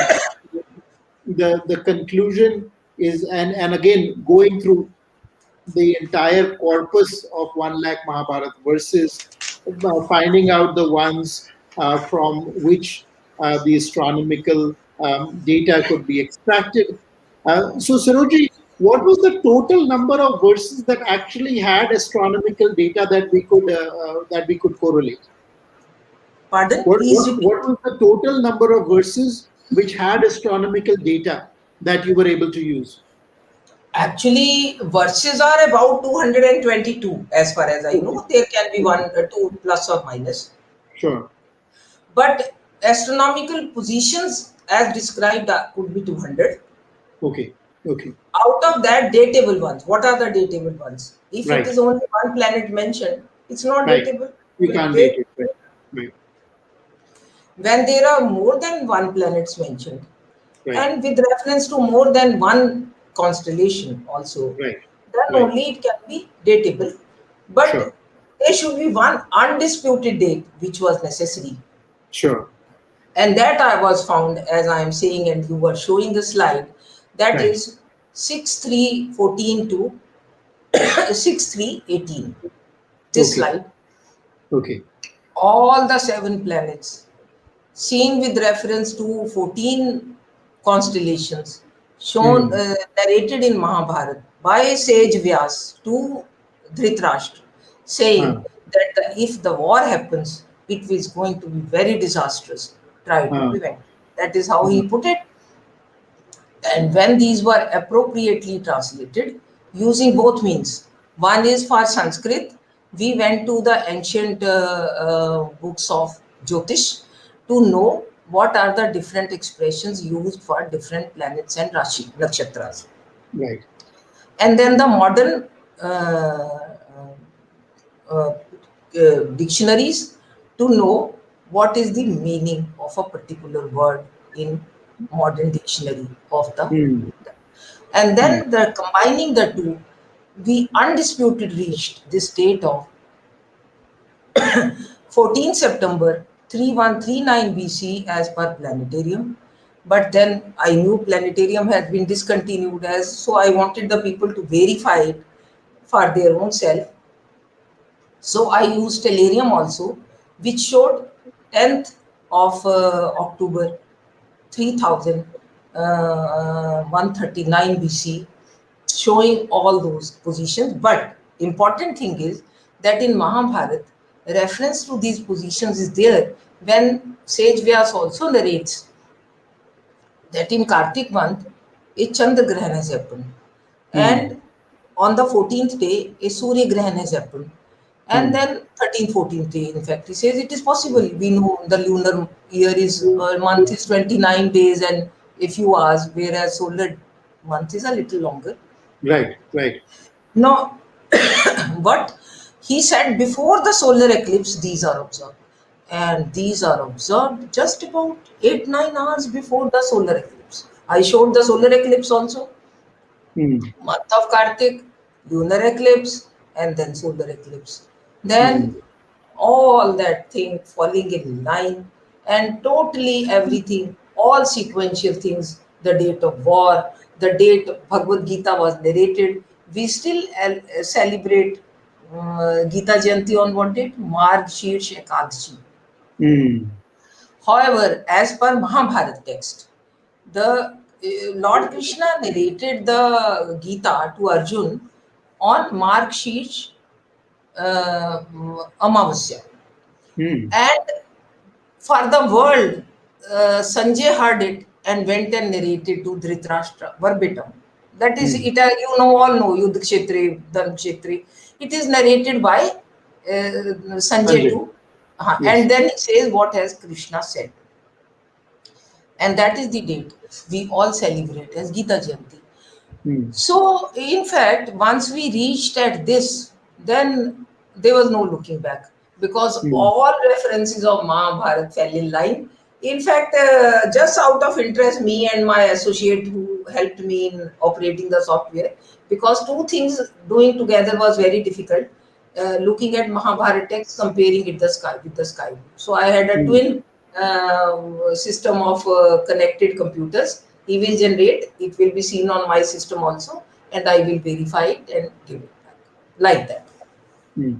The conclusion is, and again, going through the entire corpus of 1 lakh Mahabharat verses, finding out the ones from which the astronomical data could be extracted. So, Saroji, what was the total number of verses that actually had astronomical data that we could correlate? Pardon? What, Please what, repeat. what was the total number of verses which had astronomical data that you were able to use? Actually, verses are about 222, as far as I Okay. know. There can be one, Okay. two plus or minus. Sure. But astronomical positions, as described, could be 200. Okay. Okay. Out of that, datable ones. What are the datable ones? If it Right. is only one planet mentioned, it's not Right. datable. You can't date it. Right. Right. When there are more than one planets mentioned, Right. and with reference to more than one constellation also, Right. then Right. only it can be datable. But Sure. there should be one undisputed date which was necessary. Sure. And that I was found, as I am saying, and you were showing the slide, that Right. is 6/3/14 to 6/3/18. This Okay. slide, Okay. all the seven planets seen with reference to 14 constellations shown, Hmm. narrated in Mahabharata by sage Vyas to Dhritarashtra, saying Huh. that if the war happens, it is going to be very disastrous. Try to Huh. prevent. That is how Huh. he put it. And when these were appropriately translated using both means, one is for Sanskrit, we went to the ancient books of Jyotish to know what are the different expressions used for different planets and Rashi, nakshatras. Right. And then the modern uh, dictionaries to know what is the meaning of a particular word in modern dictionary of the, Hmm. and Hmm. then the combining the two, we undisputed reached this date of 14 September 3139 BC as per planetarium. But then I knew planetarium had been discontinued, as so I wanted the people to verify it for their own self. So I used Stellarium also, which showed 10th of October 3139 BC, showing all those positions. But important thing is that in Mahabharata, reference to these positions is there when Sage Vyas also narrates that in Kartik month, a Chandra Grahan has happened. Hmm. And on the 14th day, a Surya Grahan has happened. And Hmm. then 13th, 14th day, in fact, he says it is possible. We know the lunar year is, month is 29 days and a few hours, whereas solar month is a little longer. Right. Right. Now, but he said before the solar eclipse, these are observed. And these are observed just about 8-9 hours before the solar eclipse. I showed the solar eclipse also. Hmm. Month of Kartik, lunar eclipse, and then solar eclipse. Hmm. Then all that thing falling in line, and totally everything, all sequential things, the date of war, the date Bhagavad Gita was narrated. We still celebrate Gita Jayanti on what date? Marg Shirsh Ekadashi. Hmm. However, as per Mahabharata text, the Lord Krishna narrated the Gita to Arjun on Marg Shirsh Amavasya. Hmm. And for the world, Sanjay heard it and went and narrated to Dhritarashtra verbatim. That is, Hmm. it. You know, all know Yudh Kshetri, Dharm Kshetri. It is narrated by Sanjay Sanjay. to, and Yes. then he says what has Krishna said. and that is the date we all celebrate as Gita Jayanti. Hmm. So, in fact, once we reached at this, then there was no looking back, because Hmm. all references of Mahabharata fell in line. In fact, just out of interest, me and my associate who helped me in operating the software, because two things doing together was very difficult. Looking at Mahabharata text, comparing it the sky with the sky. So I had a Hmm. twin system of connected computers. He will generate, it will be seen on my system also, and I will verify it and give it back like that. Hmm.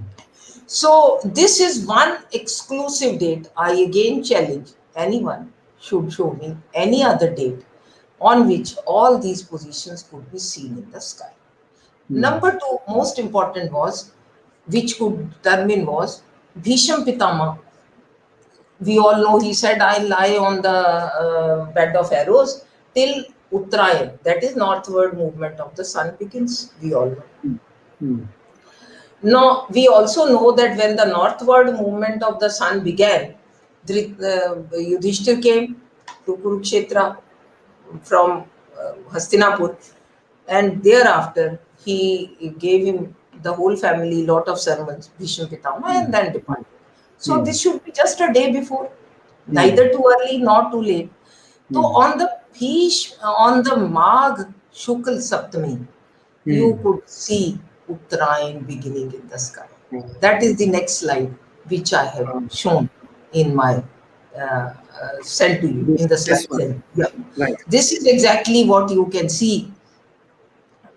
So this is one exclusive date. I again challenge anyone should show me any other date on which all these positions could be seen in the sky. Hmm. Number two, most important was, which could determine was Bhisham Pitama. We all know he said, I lie on the bed of arrows till Uttarayan, that is northward movement of the sun begins. We all know. Hmm. Hmm. Now, we also know that when the northward movement of the sun began, Yudhishthir came to Kurukshetra from Hastinapur, and thereafter he gave him the whole family lot of sermons, Bhishma Pitama, Hmm. and then departed. So Hmm. this should be just a day before, Hmm. neither too early nor too late. So Hmm. on the Magh Shukl Saptami, you Hmm. could see Uttarayan beginning in the sky. Hmm. That is the next slide, which I have Um, shown in my sent to you in the this slide. one, Yeah. right? This is exactly what you can see.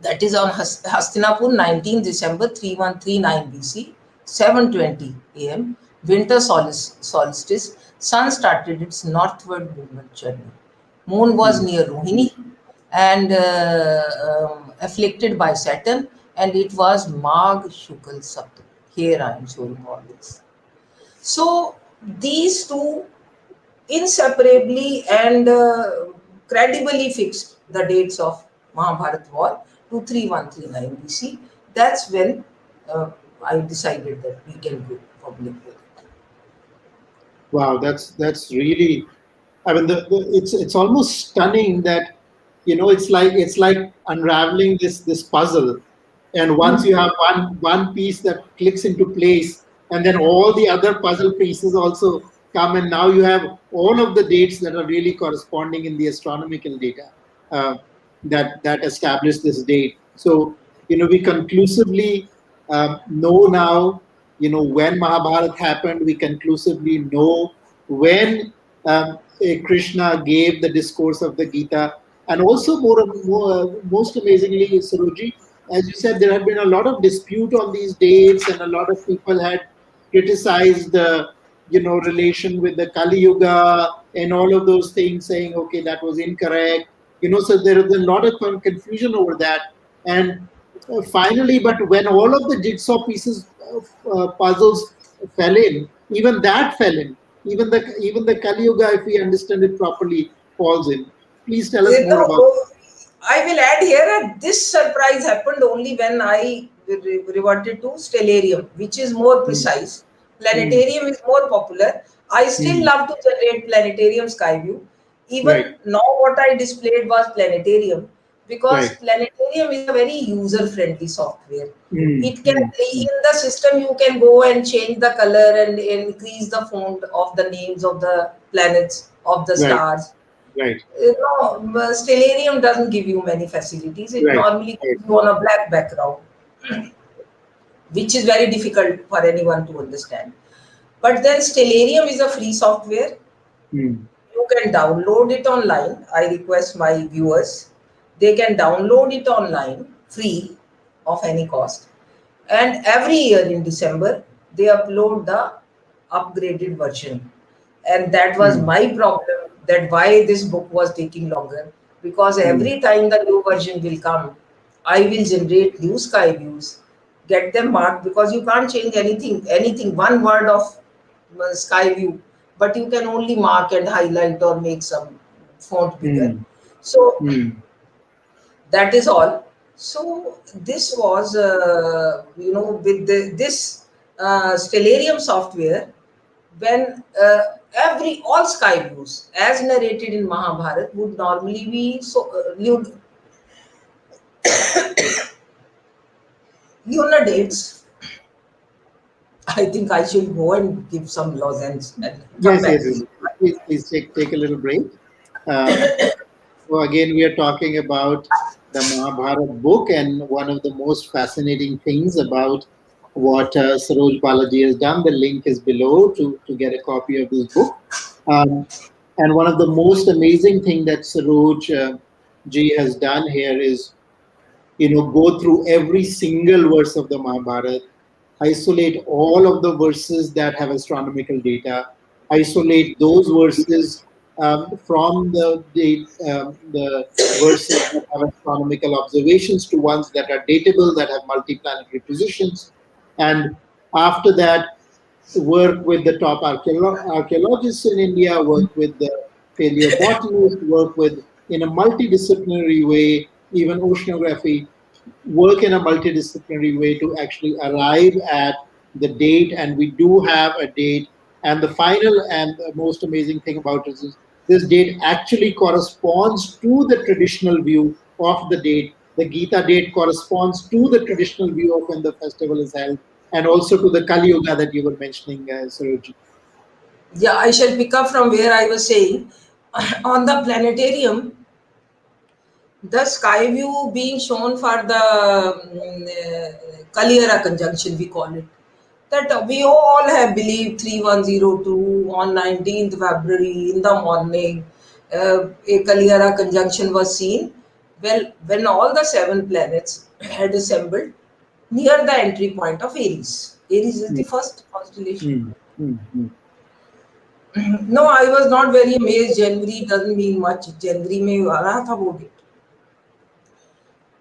That is on Hastinapur, 19 December 3139 BC, 7:20 a.m. Winter solstice. Sun started its northward movement journey. Moon was Hmm. near Rohini and afflicted by Saturn, and it was Magh Shukal Saptam. Here I am showing all this. So these two inseparably and credibly fixed the dates of Mahabharat war to 3139 BC. That's when I decided that we can go public with it. Wow, that's really. I mean, it's almost stunning that it's like unraveling this puzzle, and once you have one piece that clicks into place, and then all the other puzzle pieces also come, and now you have all of the dates that are really corresponding in the astronomical data uh, that establish this date. So we conclusively know now when Mahabharata happened. We conclusively know when Krishna gave the discourse of the Gita, and also most amazingly, Saroji, as you said, there had been a lot of dispute on these dates, and a lot of people had criticized the relation with the Kali Yuga and all of those things, saying okay, that was incorrect. So there is a lot of confusion over that, and finally, but when all of the jigsaw pieces puzzles fell in, even that fell in. Even the Kali Yuga, if we understand it properly, falls in. Please tell us more about. No, I will add here that this surprise happened only when I reverted to stellarium, which is more Hmm. precise. Hmm. Planetarium is more popular. I still Hmm. love to generate planetarium sky view. Right. Even now, what I displayed was planetarium, because Right. planetarium is a very user friendly software. Hmm. It can, Hmm. Hmm. in the system, you can go and change the color and increase the font of the names of the planets, of the Right. stars. Right. Stellarium doesn't give you many facilities. It Right. normally Right. gives you on a black background, which is very difficult for anyone to understand. But then Stellarium is a free software. Hmm. You can download it online. I request my viewers, they can download it online free of any cost. And every year in December, they upload the upgraded version. And that was Hmm. my problem, that why this book was taking longer, because Hmm. every time the new version will come, I will generate new sky views, get them marked, because you can't change anything, one word of sky view, but you can only mark and highlight or make some font bigger. Hmm. So Hmm. that is all. So this was, with this Stellarium software, when every all sky views, as narrated in Mahabharata, would normally be lunar dates. I think I should go and give some lozenge and come Yes, back yes, to yes. you. Please take a little break. Uh, so again, we are talking about the Mahabharata book, and one of the most fascinating things about what Saroj Balaji has done. The link is below to get a copy of this book. Um, and one of the most amazing thing that Saroj ji has done here is, go through every single verse of the Mahabharata, isolate all of the verses that have astronomical data, isolate those verses from the verses that have astronomical observations to ones that are datable, that have multiplanetary positions, and after that, work with the top archaeologists in India, work with the paleobotanists, work with in a multidisciplinary way, even oceanography, work in a multidisciplinary way to actually arrive at the date. And we do have a date. And the final and the most amazing thing about it is this date actually corresponds to the traditional view of the date. The Gita date corresponds to the traditional view of when the festival is held, and also to the Kali Yuga that you were mentioning, Saroj. Yeah, I shall pick up from where I was saying. On the planetarium, the sky view being shown for the Kalira Conjunction, we call it. That we all have believed 3102 on 19th February in the morning, a Kalira Conjunction was seen. Well, when all the seven planets had assembled near the entry point of Aries. Aries is the first constellation. Mm, mm, mm, No, I was not very amazed. January doesn't mean much. January में आ रहा था वो date.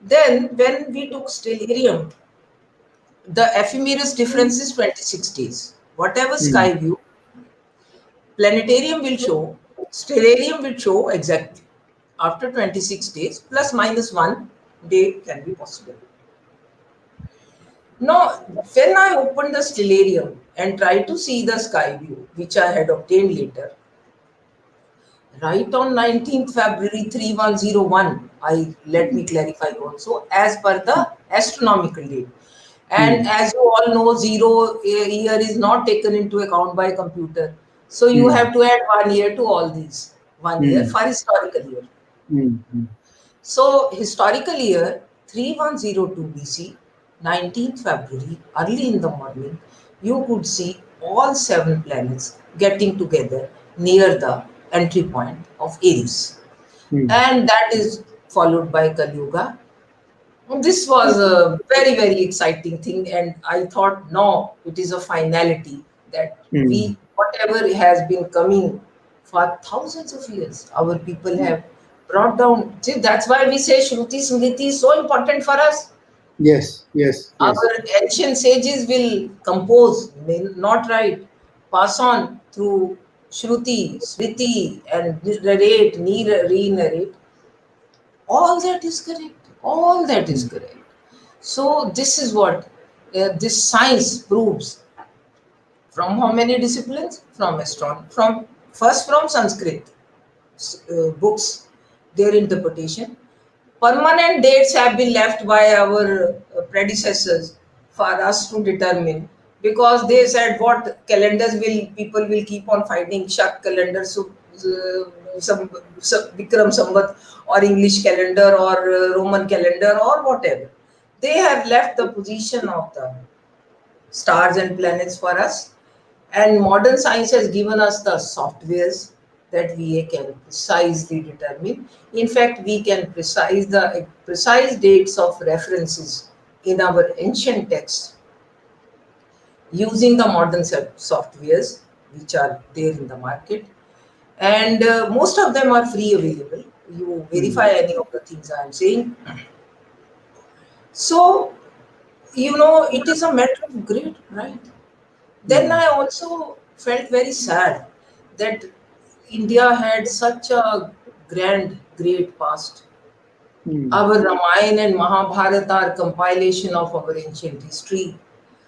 Then, when we took stellarium, the ephemeris difference is 26 days. Whatever mm, sky view, planetarium will show, stellarium will show exactly after 26 days, plus minus 1 day can be possible. Now, when I opened the stellarium and tried to see the sky view, which I had obtained later, right on 19th February 3101, I let me clarify also, as per the astronomical date. And mm, as you all know, zero year is not taken into account by computer. So you mm, have to add 1 year to all these. 1 year mm, for historical year. mm, mm, So historical year 3102 BC, 19th February, early in the morning, you could see all seven planets getting together near the entry point of Aries. mm. And that is followed by Kali Yuga. This was a very, very exciting thing, and I thought, no, it is a finality that Mm. we, whatever has been coming for thousands of years, our people have brought down. See, that's why we say Shruti Smriti is so important for us. Yes, yes, yes. Our ancient sages will compose, may not write, pass on through Shruti, Smriti, and narrate, re-narrate. All that is correct. All that is Mm, correct. So this is what this science proves from how many disciplines? From astronomy, from first from Sanskrit books, their interpretation. Permanent dates have been left by our predecessors for us to determine, because they said what calendars will people will keep on finding Shak calendar, so some Vikram Sambat, or English calendar, or Roman calendar, or whatever. They have left the position of the stars and planets for us. And modern science has given us the softwares that we can precisely determine. In fact, we can precise dates of references in our ancient texts using the modern softwares which are there in the market. And most of them are free available. You mm, verify any of the things I am saying. So, it is a matter of great pride. Then mm, I also felt very sad that India had such a grand, great past. mm, Our Ramayana and Mahabharata are compilation of our ancient history.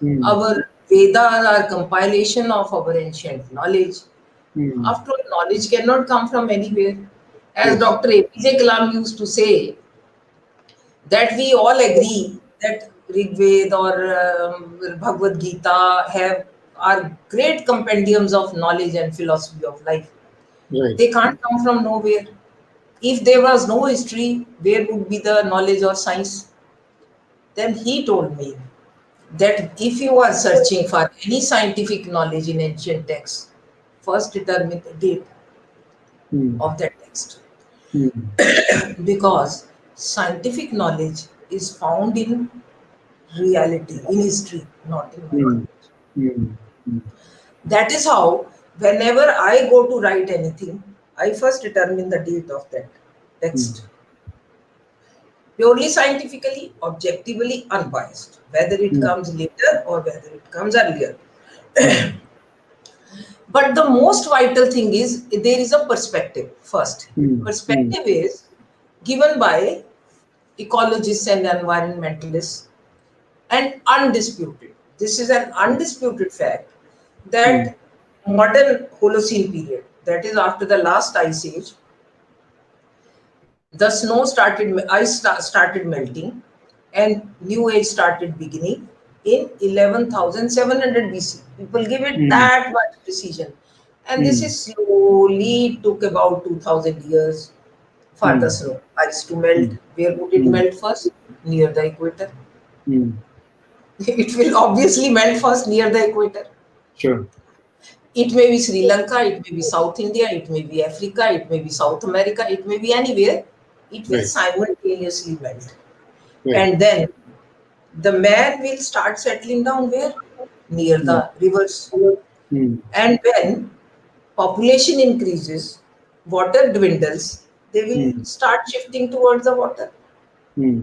mm, Our Vedas are compilation of our ancient knowledge. Hmm. After all, knowledge cannot come from anywhere. As Yes. Dr. APJ Kalam used to say, that we all agree that Rig Veda or Bhagavad Gita have are great compendiums of knowledge and philosophy of life. Right. They can't come from nowhere. If there was no history, where would be the knowledge or science? Then he told me that if you are searching for any scientific knowledge in ancient texts, first determine the date Hmm. of that text. Hmm. Because scientific knowledge is found in reality, in history, not in Hmm. mythology. Hmm. Hmm. That is how, whenever I go to write anything, I first determine the date of that Hmm. text. Purely scientifically, objectively, unbiased, whether it Hmm. comes later or whether it comes earlier. Hmm. But the most vital thing is there is a perspective first. Hmm. Hmm. Perspective is given by ecologists and environmentalists and undisputed. This is an undisputed fact Hmm. that modern Holocene period, that is after the last ice age, the snow started melting, and new age started beginning in 11,700 BC. People give it Hmm. that much precision, and this Hmm. is slowly took about 2,000 years for the Hmm. snow ice to melt. Hmm. Where would it Hmm. melt first? Near the equator. Hmm. It will obviously melt first near the equator. Sure. It may be Sri Lanka, it may be South India, it may be Africa, it may be South America, it may be anywhere. It will Right. simultaneously melt. Right. And then the man will start settling down where? Near Hmm. the rivers. Hmm. And when population increases, water dwindles, they will Hmm. start shifting towards the water. Hmm.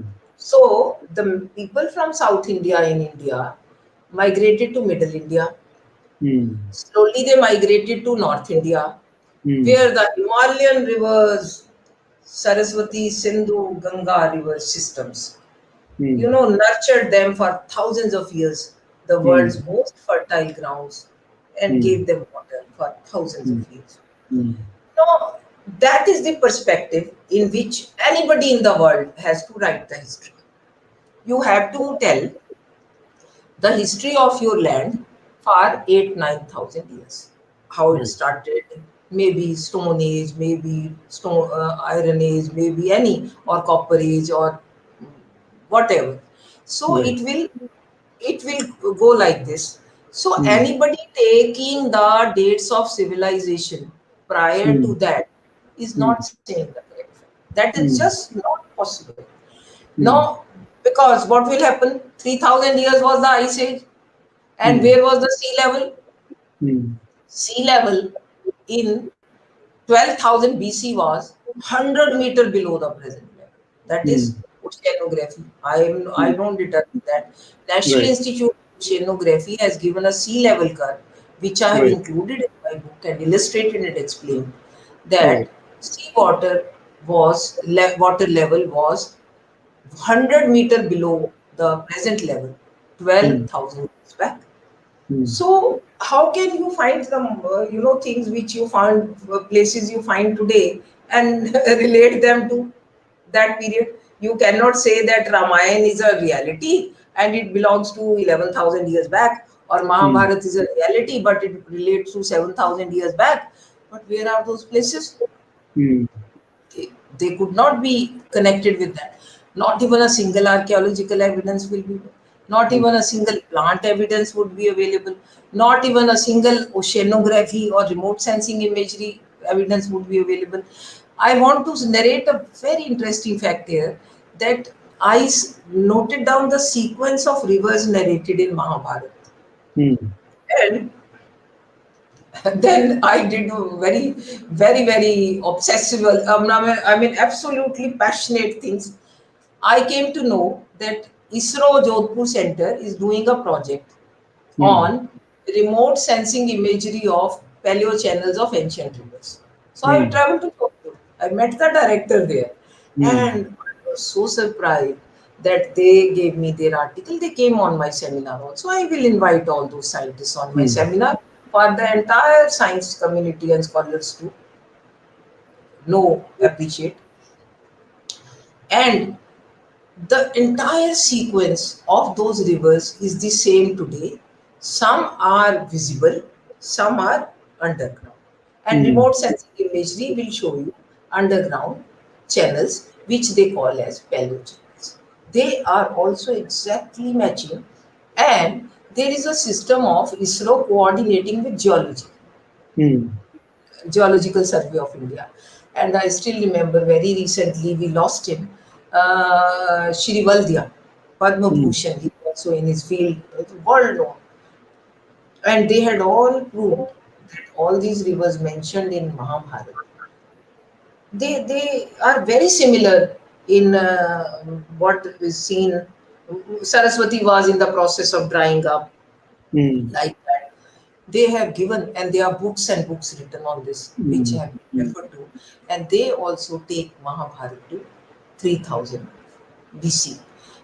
So the people from South India in India migrated to Middle India. Hmm. Slowly they migrated to North India, Hmm. where the Himalayan rivers, Saraswati, Sindhu, Ganga river systems, Hmm. nurtured them for thousands of years, the Hmm. world's most fertile grounds, and Hmm. gave them water for thousands of Hmm. years. Hmm. Now, that is the perspective in which anybody in the world has to write the history. You have to tell the history of your land for 8,000 to 9,000 years. How it Right. started, maybe Stone Age, maybe Iron Age, maybe any, or Copper Age, or whatever. So Right. it will go like this. So Hmm. anybody taking the dates of civilization prior Hmm. to that is Hmm. not saying the correct fact. That is Hmm. just not possible. Hmm. Now, because what will happen? 3,000 years was the ice age, and Hmm. where was the sea level? Hmm. Sea level in 12,000 BC was 100 meter below the present level. That Hmm. is oceanography. I Hmm. don't determine that. National Right. Institute of Oceanography has given a sea level curve, which I have Right. included in my book and illustrated and explained All right. that sea water water level was 100 meter below the present level Hmm. 12,000 years back. Hmm. So how can you find some things which you found places you find today and relate them to that period? You cannot say that Ramayana is a reality and it belongs to 11,000 years back, or Hmm. Mahabharata is a reality but it relates to 7,000 years back. But where are those places? Hmm. They could not be connected with that. Not even a single archaeological evidence will be there. Not Hmm. even a single plant evidence would be available. Not even a single oceanography or remote sensing imagery evidence would be available. I want to narrate a very interesting fact here, that noted down the sequence of rivers narrated in Mahabharata. Hmm. And then I did a very, very, very obsessive, absolutely passionate things. I came to know that ISRO Jodhpur Center is doing a project Hmm. on remote sensing imagery of paleo channels of ancient rivers. So I Hmm. traveled to Jodhpur. I met the director there, Hmm. and I was so surprised. that they gave me their article. They came on my seminar also. I will invite all those scientists on my Hmm. seminar for the entire science community and scholars to know, appreciate. And the entire sequence of those rivers is the same today. Some are visible, some are underground. And Hmm. remote sensing imagery will show you underground channels, which they call as paleo channels. They are also exactly matching, and there is a system of ISRO coordinating with geology. Hmm. Geological Survey of India. And I still remember very recently we lost him, Shri Valdia, Padma Hmm. Bhushan. He was also in his field, world known. And they had all proved that all these rivers mentioned in Mahabharata, they are very similar in what is seen. Saraswati was in the process of drying up, Hmm. like that. They have given, and there are books and books written on this, which Hmm. have been referred to, and they also take Mahabharata to 3000 BC.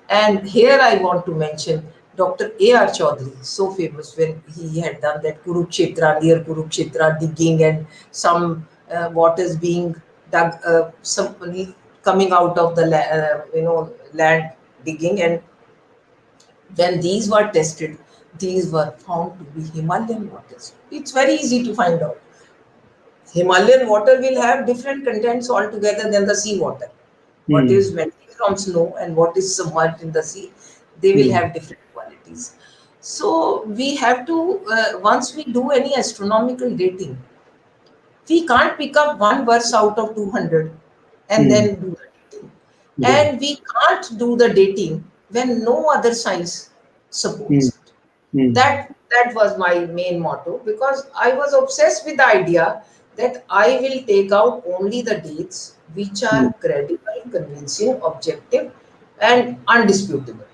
And here I want to mention Dr. A.R. Chaudhary, so famous when he had done that Kurukshetra, near Kurukshetra digging, and some waters being dug, some coming out of the land digging, and when these were tested, these were found to be Himalayan waters. It's very easy to find out. Himalayan water will have different contents altogether than the sea water. What Hmm. is melting from snow and what is submerged in the sea, they will Hmm. have different qualities. So we have to, once we do any astronomical dating, we can't pick up one verse out of 200 and Hmm. then do the dating. Right. And we can't do the dating when no other science Hmm. supports it. Hmm. That was my main motto, because I was obsessed with the idea that I will take out only the dates which Hmm. are credible, convincing, objective, and undisputable.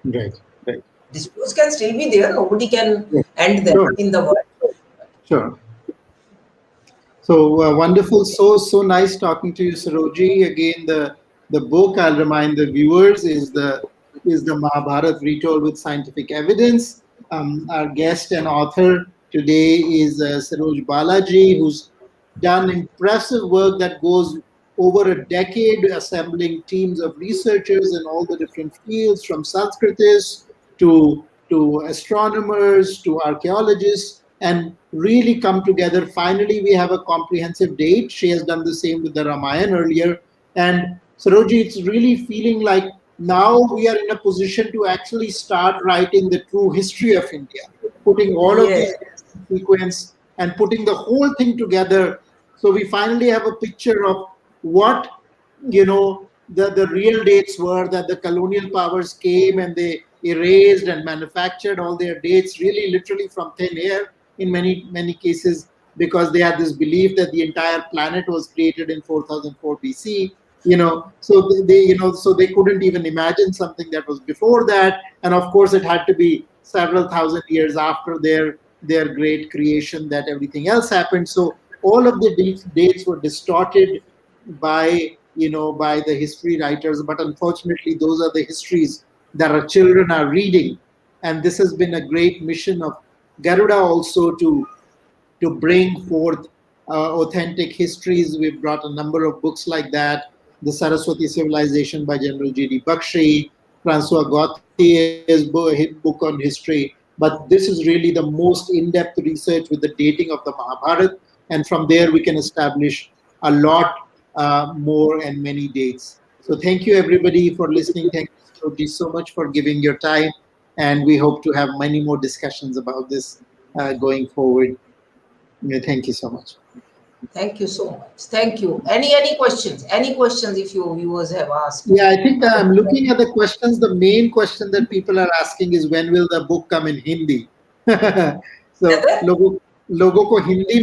Right. Right. Disputes can still be there, nobody can Yeah. end them Sure. in the world. Sure. So wonderful. So nice talking to you, Saroji. Again, the book, I'll remind the viewers, is the Mahabharata Retold with Scientific Evidence. Our guest and author today is Saroj Balaji, who's done impressive work that goes over a decade, assembling teams of researchers in all the different fields, from Sanskritists to astronomers to archaeologists, and really come together. Finally, we have a comprehensive date. She has done the same with the Ramayana earlier. And Saroji, it's really feeling like now we are in a position to actually start writing the true history of India, putting all of Yes, these sequence and putting the whole thing together. So we finally have a picture of what the real dates were, that the colonial powers came and they erased and manufactured all their dates really literally from thin air in many cases, because they had this belief that the entire planet was created in 4004 BC. So they couldn't even imagine something that was before that, and of course it had to be several thousand years after their great creation that everything else happened. So all of the dates were distorted by the history writers, but unfortunately those are the histories that our children are reading. And this has been a great mission of Garuda also, to bring forth authentic histories. We've brought a number of books like that: The Saraswati Civilization by General J.D. Bakshi, Francois Gauthier's book on history. But this is really the most in-depth research with the dating of the Mahabharata, and from there we can establish a lot more and many dates. So thank you everybody for listening. Thank you, Sarojji, so much for giving your time, and we hope to have many more discussions about this going forward. Yeah, thank you so much. thank you so much. Thank you. Any questions? Any questions if you viewers have asked? Yeah, I think I'm looking at the questions. The main question that people are asking is when will the book come in Hindi? So Whether? लोगों को हिंदी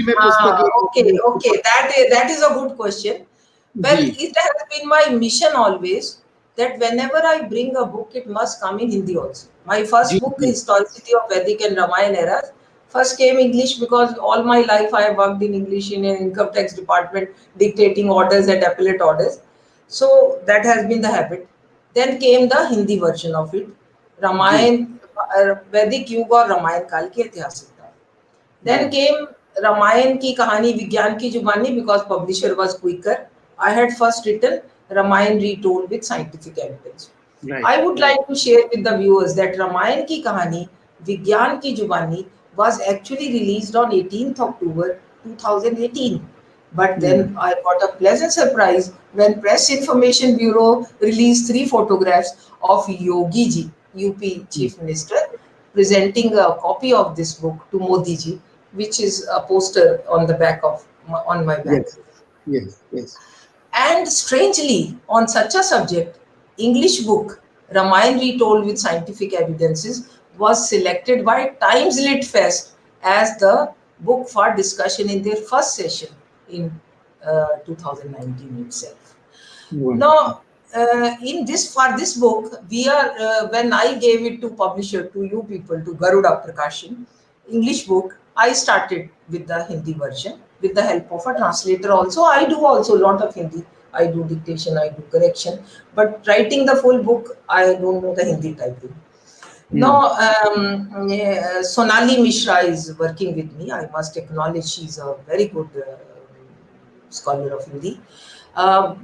में पुस्तक Okay, okay. That is a good question. Well, ji it has been my mission always that whenever I bring a book, it must come in Hindi also. My ji first book, ji Historicity of Vedic and Ramayana eras, first came English because all my life I have worked in English in an income tax department, dictating orders and appellate orders. So that has been the habit. Then came the Hindi version of it, ji, Ramayan, वैदिक युग और रामायण काल की ऐतिहासिकता. Then जी, came Ramayan की कहानी विज्ञान की जुबानी, because publisher was quicker. I had first written Ramayan Retold with scientific evidence. right. I would like to share with the viewers that Ramayan की कहानी विज्ञान की जुबानी was actually released on 18th October 2018. But Mm. then I got a pleasant surprise when Press Information Bureau released 3 photographs of Yogi ji, UP Mm. Chief Minister, presenting a copy of this book to Modi ji, which is a poster on the back of on my back. Yes, yes, yes. And strangely, on such a subject, English book Ramayana Retold with Scientific Evidences was selected by Times Lit Fest as the book for discussion in their first session in 2019 itself. Wonderful. Now, in this for this book, we are when I gave it to publisher, to you people, to Garuda Prakashan, English book, I started with the Hindi version with the help of a translator. Also, I do also a lot of Hindi. I do dictation, I do correction, but writing the full book, I don't know the Hindi typing. Mm. Now, Sonali Mishra is working with me. I must acknowledge she's a very good scholar of Hindi. Uh,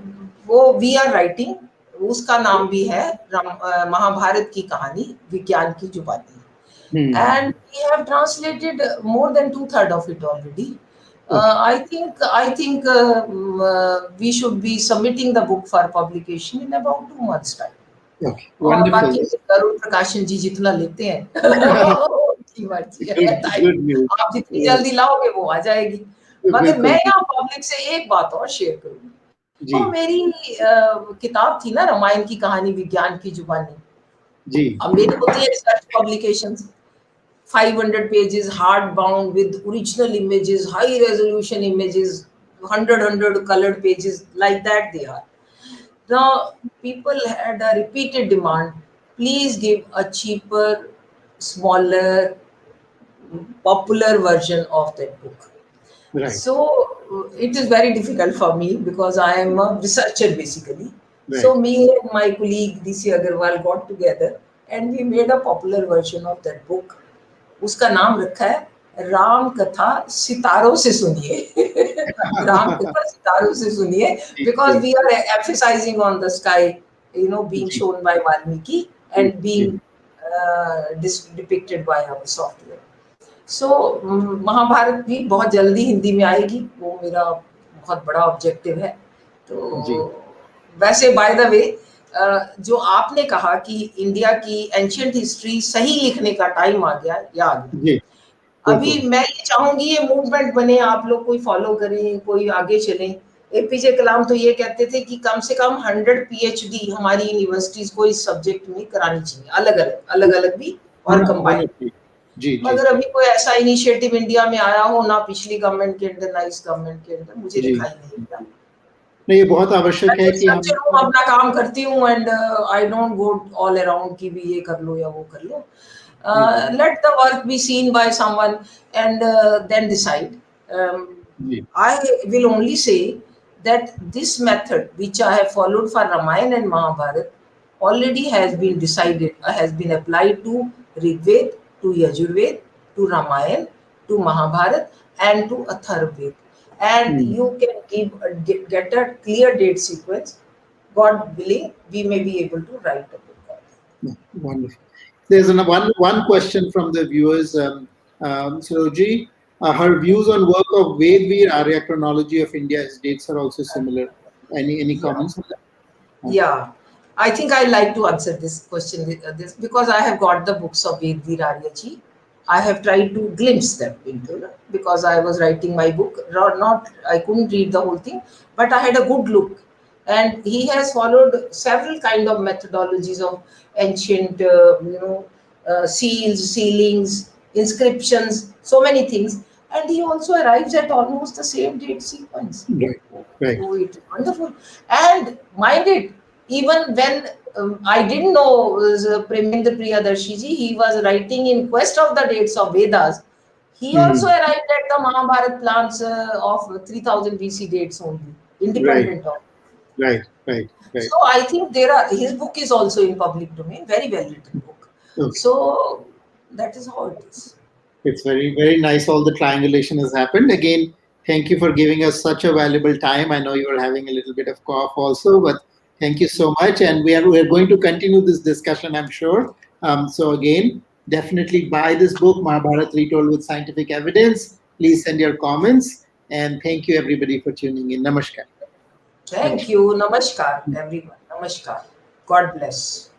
वो we are writing, उसका नाम भी है महाभारत की कहानी विज्ञान की जुबानी. Mm. And we have translated more than 2/3 of it already. Okay, I think we should be submitting the book for publication in about 2 months' time. okay, और wonderful. बाकी करुण प्रकाशन जी जितना लेते हैं उनकी मर्जी है. Good news. आप जितनी जल्दी लाओगे वो आ जाएगी. मगर मैं बिल्कुल. यहाँ पब्लिक से एक बात और शेयर करूंगी. जी, वो मेरी किताब थी ना, रामायण की कहानी विज्ञान की जुबानी. जी. अब मेरे होती है research publications, 500 pages hardbound with original images, high resolution images, 100 colored pages, like that they are. Now, people had a repeated demand, please give a cheaper, smaller, popular version of that book. Right, So it is very difficult for me because I am a researcher basically. right. So me and my colleague DC Agarwal got together and we made a popular version of that book. उसका नाम रखा है राम कथा सितारों से सुनिए. राम कथा सितारों से सुनिए, because we are emphasizing on the sky, you know, being ji, shown by Valmiki and ji, being depicted by our software. सो महाभारत भी बहुत जल्दी हिंदी में आएगी, वो मेरा बहुत बड़ा ऑब्जेक्टिव है. जी, तो वैसे बाय द वे, जो आपने कहा कि इंडिया की एंशिएंट हिस्ट्री सही लिखने का टाइम आ गया, या आ गया. जी, अभी बिल्कुल. मैं ये चाहूंगी ये मूवमेंट बने, आप लोग कोई फॉलो करें, कोई आगे चलें. एपीजे कलाम तो ये कहते थे कि कम से कम 100 पीएचडी हमारी यूनिवर्सिटीज को इस सब्जेक्ट में करानी चाहिए, अलग अलग भी और कंबाइंड. जी, जी, जी, मगर अभी कोई ऐसा इनिशिएटिव इंडिया में आया हो ना, पिछली गवर्नमेंट के अंदर ना इस गवर्नमेंट के अंदर, मुझे जी. दिखाई नहीं देता. नहीं, ये बहुत आवश्यक मैं है कि हम. रिसर्चर हूँ, अपना काम करती हूँ and I don't go all around कि भी ये कर लो या वो कर लो. Let the work be seen by someone and then decide. Ji, I will only say that this method which I have followed for Ramayana and Mahabharata already has been decided, has been applied to Rigved, to Yajurved, to Ramayana, to Mahabharata and to Atharvaved. And you can get a clear date sequence. God willing, we may be able to write a book on it. Yeah, wonderful. There's one question from the viewers, Sarojji. Her views on work of Vedveer Arya chronology of India's dates are also similar. Any comments on that? Yeah, I think I like to answer this question this because I have got the books of Vedveer Aryaji. I have tried to glimpse them into because I was writing my book. Not I couldn't read the whole thing, but I had a good look. And he has followed several kind of methodologies of ancient, seals, sealings, inscriptions, so many things. And he also arrives at almost the same date sequence. Right, right. Oh, it's wonderful. And mind it, even when I didn't know Premendra Priyadarshi ji, he was writing in quest of the dates of Vedas. He also arrived at the Mahabharat plants of 3000 BC dates only, independent of. Right. Right. Right. So I think his book is also in public domain, very well written book. Okay. So that is how it is. It's very, very nice. All the triangulation has happened. Again, thank you for giving us such a valuable time. I know you are having a little bit of cough also, but thank you so much. And we are going to continue this discussion, I'm sure. So again, definitely buy this book, Mahabharat Retold with Scientific Evidence. Please send your comments. And thank you everybody for tuning in. Namaskar. Thank you. Namaskar, everyone. Namaskar. God bless.